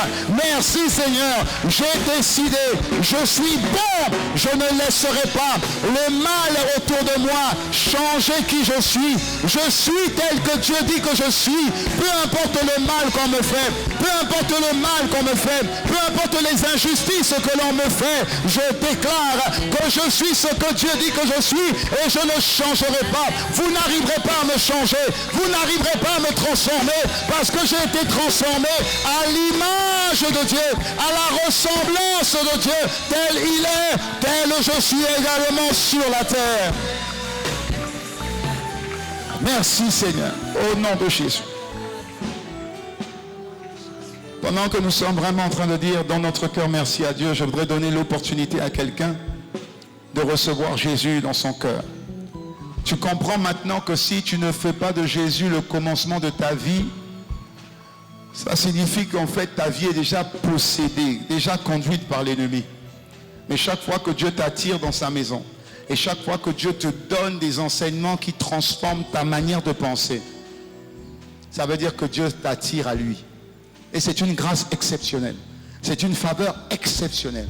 merci Seigneur. J'ai décidé, je suis bon, je ne laisserai pas le mal autour de moi changer qui je suis. Je suis tel que Dieu dit que je suis. Peu importe le mal qu'on me fait, peu importe le mal qu'on me fait, peu importe les injustices que l'on me fait, je déclare que je suis ce que Dieu dit que je suis et je ne changerai pas. Vous n'arriverez pas à me changer, vous n'arriverez pas à me transformer, parce que j'ai été transformé à l'image de Dieu, à la ressemblance de Dieu. Tel il est, tel je suis également sur la terre. Merci Seigneur, au nom de Jésus. Pendant que nous sommes vraiment en train de dire dans notre cœur merci à Dieu, je voudrais donner l'opportunité à quelqu'un de recevoir Jésus dans son cœur. Tu comprends maintenant que si tu ne fais pas de Jésus le commencement de ta vie, ça signifie qu'en fait ta vie est déjà possédée, déjà conduite par l'ennemi. Mais chaque fois que Dieu t'attire dans sa maison, et chaque fois que Dieu te donne des enseignements qui transforment ta manière de penser, ça veut dire que Dieu t'attire à lui. Et c'est une grâce exceptionnelle. C'est une faveur exceptionnelle.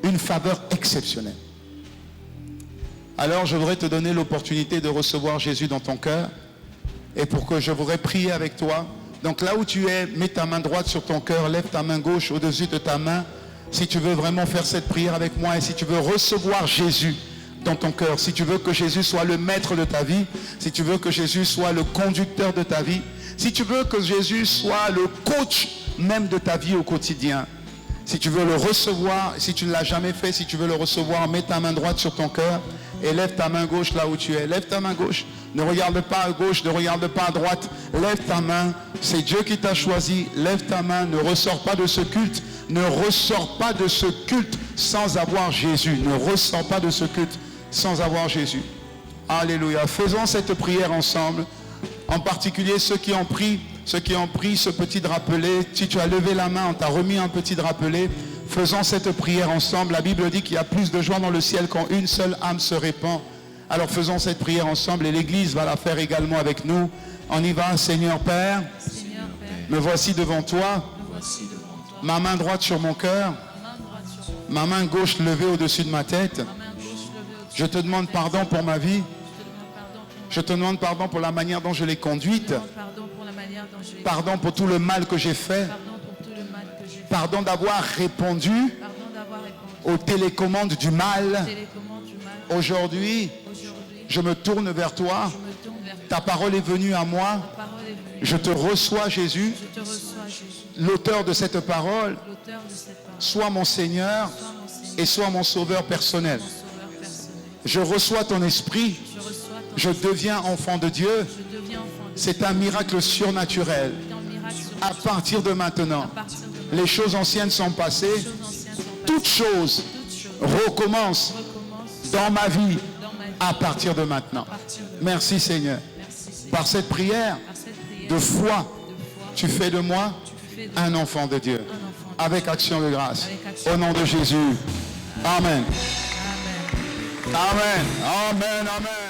Une faveur exceptionnelle. Alors je voudrais te donner l'opportunité de recevoir Jésus dans ton cœur. Et pour que je voudrais prier avec toi. Donc là où tu es, mets ta main droite sur ton cœur, lève ta main gauche au-dessus de ta main. Si tu veux vraiment faire cette prière avec moi et si tu veux recevoir Jésus dans ton cœur, si tu veux que Jésus soit le maître de ta vie, si tu veux que Jésus soit le conducteur de ta vie, si tu veux que Jésus soit le coach même de ta vie au quotidien, si tu veux le recevoir, si tu ne l'as jamais fait, si tu veux le recevoir, mets ta main droite sur ton cœur et lève ta main gauche là où tu es. Lève ta main gauche. Ne regarde pas à gauche, ne regarde pas à droite. Lève ta main. C'est Dieu qui t'a choisi. Lève ta main. Ne ressors pas de ce culte. Ne ressors pas de ce culte sans avoir Jésus. Ne ressors pas de ce culte sans avoir Jésus. Alléluia. Faisons cette prière ensemble. En particulier ceux qui ont pris ce petit drapelet. Si tu as levé la main, on t'a remis un petit drapelet. Faisons cette prière ensemble. La Bible dit qu'il y a plus de joie dans le ciel quand une seule âme se répand. Alors faisons cette prière ensemble et l'Église va la faire également avec nous. On y va, Seigneur Père. Seigneur Père, Me voici devant toi. me voici devant toi. Ma main droite sur mon cœur. Ma main droite sur mon cœur, Ma main gauche levée au-dessus de ma tête. ma main gauche levée au-dessus. Je te demande pardon pour ma vie. Je te demande pardon pour Je te demande pardon pour la manière dont je l'ai conduite. pardon pour la manière dont je l'ai Pardon pour tout le mal que j'ai fait. Pardon pour tout le mal que j'ai fait. Pardon d'avoir répondu Pardon d'avoir répondu aux télécommandes du mal. aux télécommandes du mal. Aujourd'hui, Aujourd'hui, je me tourne vers toi. je me tourne vers toi. Ta parole est venue à moi. Ta parole est venue. Je te reçois, Jésus, Je te reçois, Jésus, l'auteur de cette parole. l'auteur de cette parole. Sois mon Seigneur Sois mon Seigneur, et sois mon sauveur personnel. mon sauveur personnel. Je reçois ton esprit. Je reçois ton Je deviens enfant de Dieu. Je deviens enfant de Dieu. C'est un miracle surnaturel. C'est un miracle sur À partir de maintenant, à partir de maintenant. les choses anciennes sont passées. Les choses anciennes sont passées. Toutes choses Toutes choses recommencent recommencent dans ma vie dans ma vie à partir de maintenant. à partir de Merci Seigneur. Merci Seigneur. Par cette prière Par cette prière de foi, de foi, tu fais de moi tu fais de un enfant de Dieu. un enfant. Avec action de grâce. Avec action. Au nom de Jésus. Amen. Amen. Amen. Amen. Amen.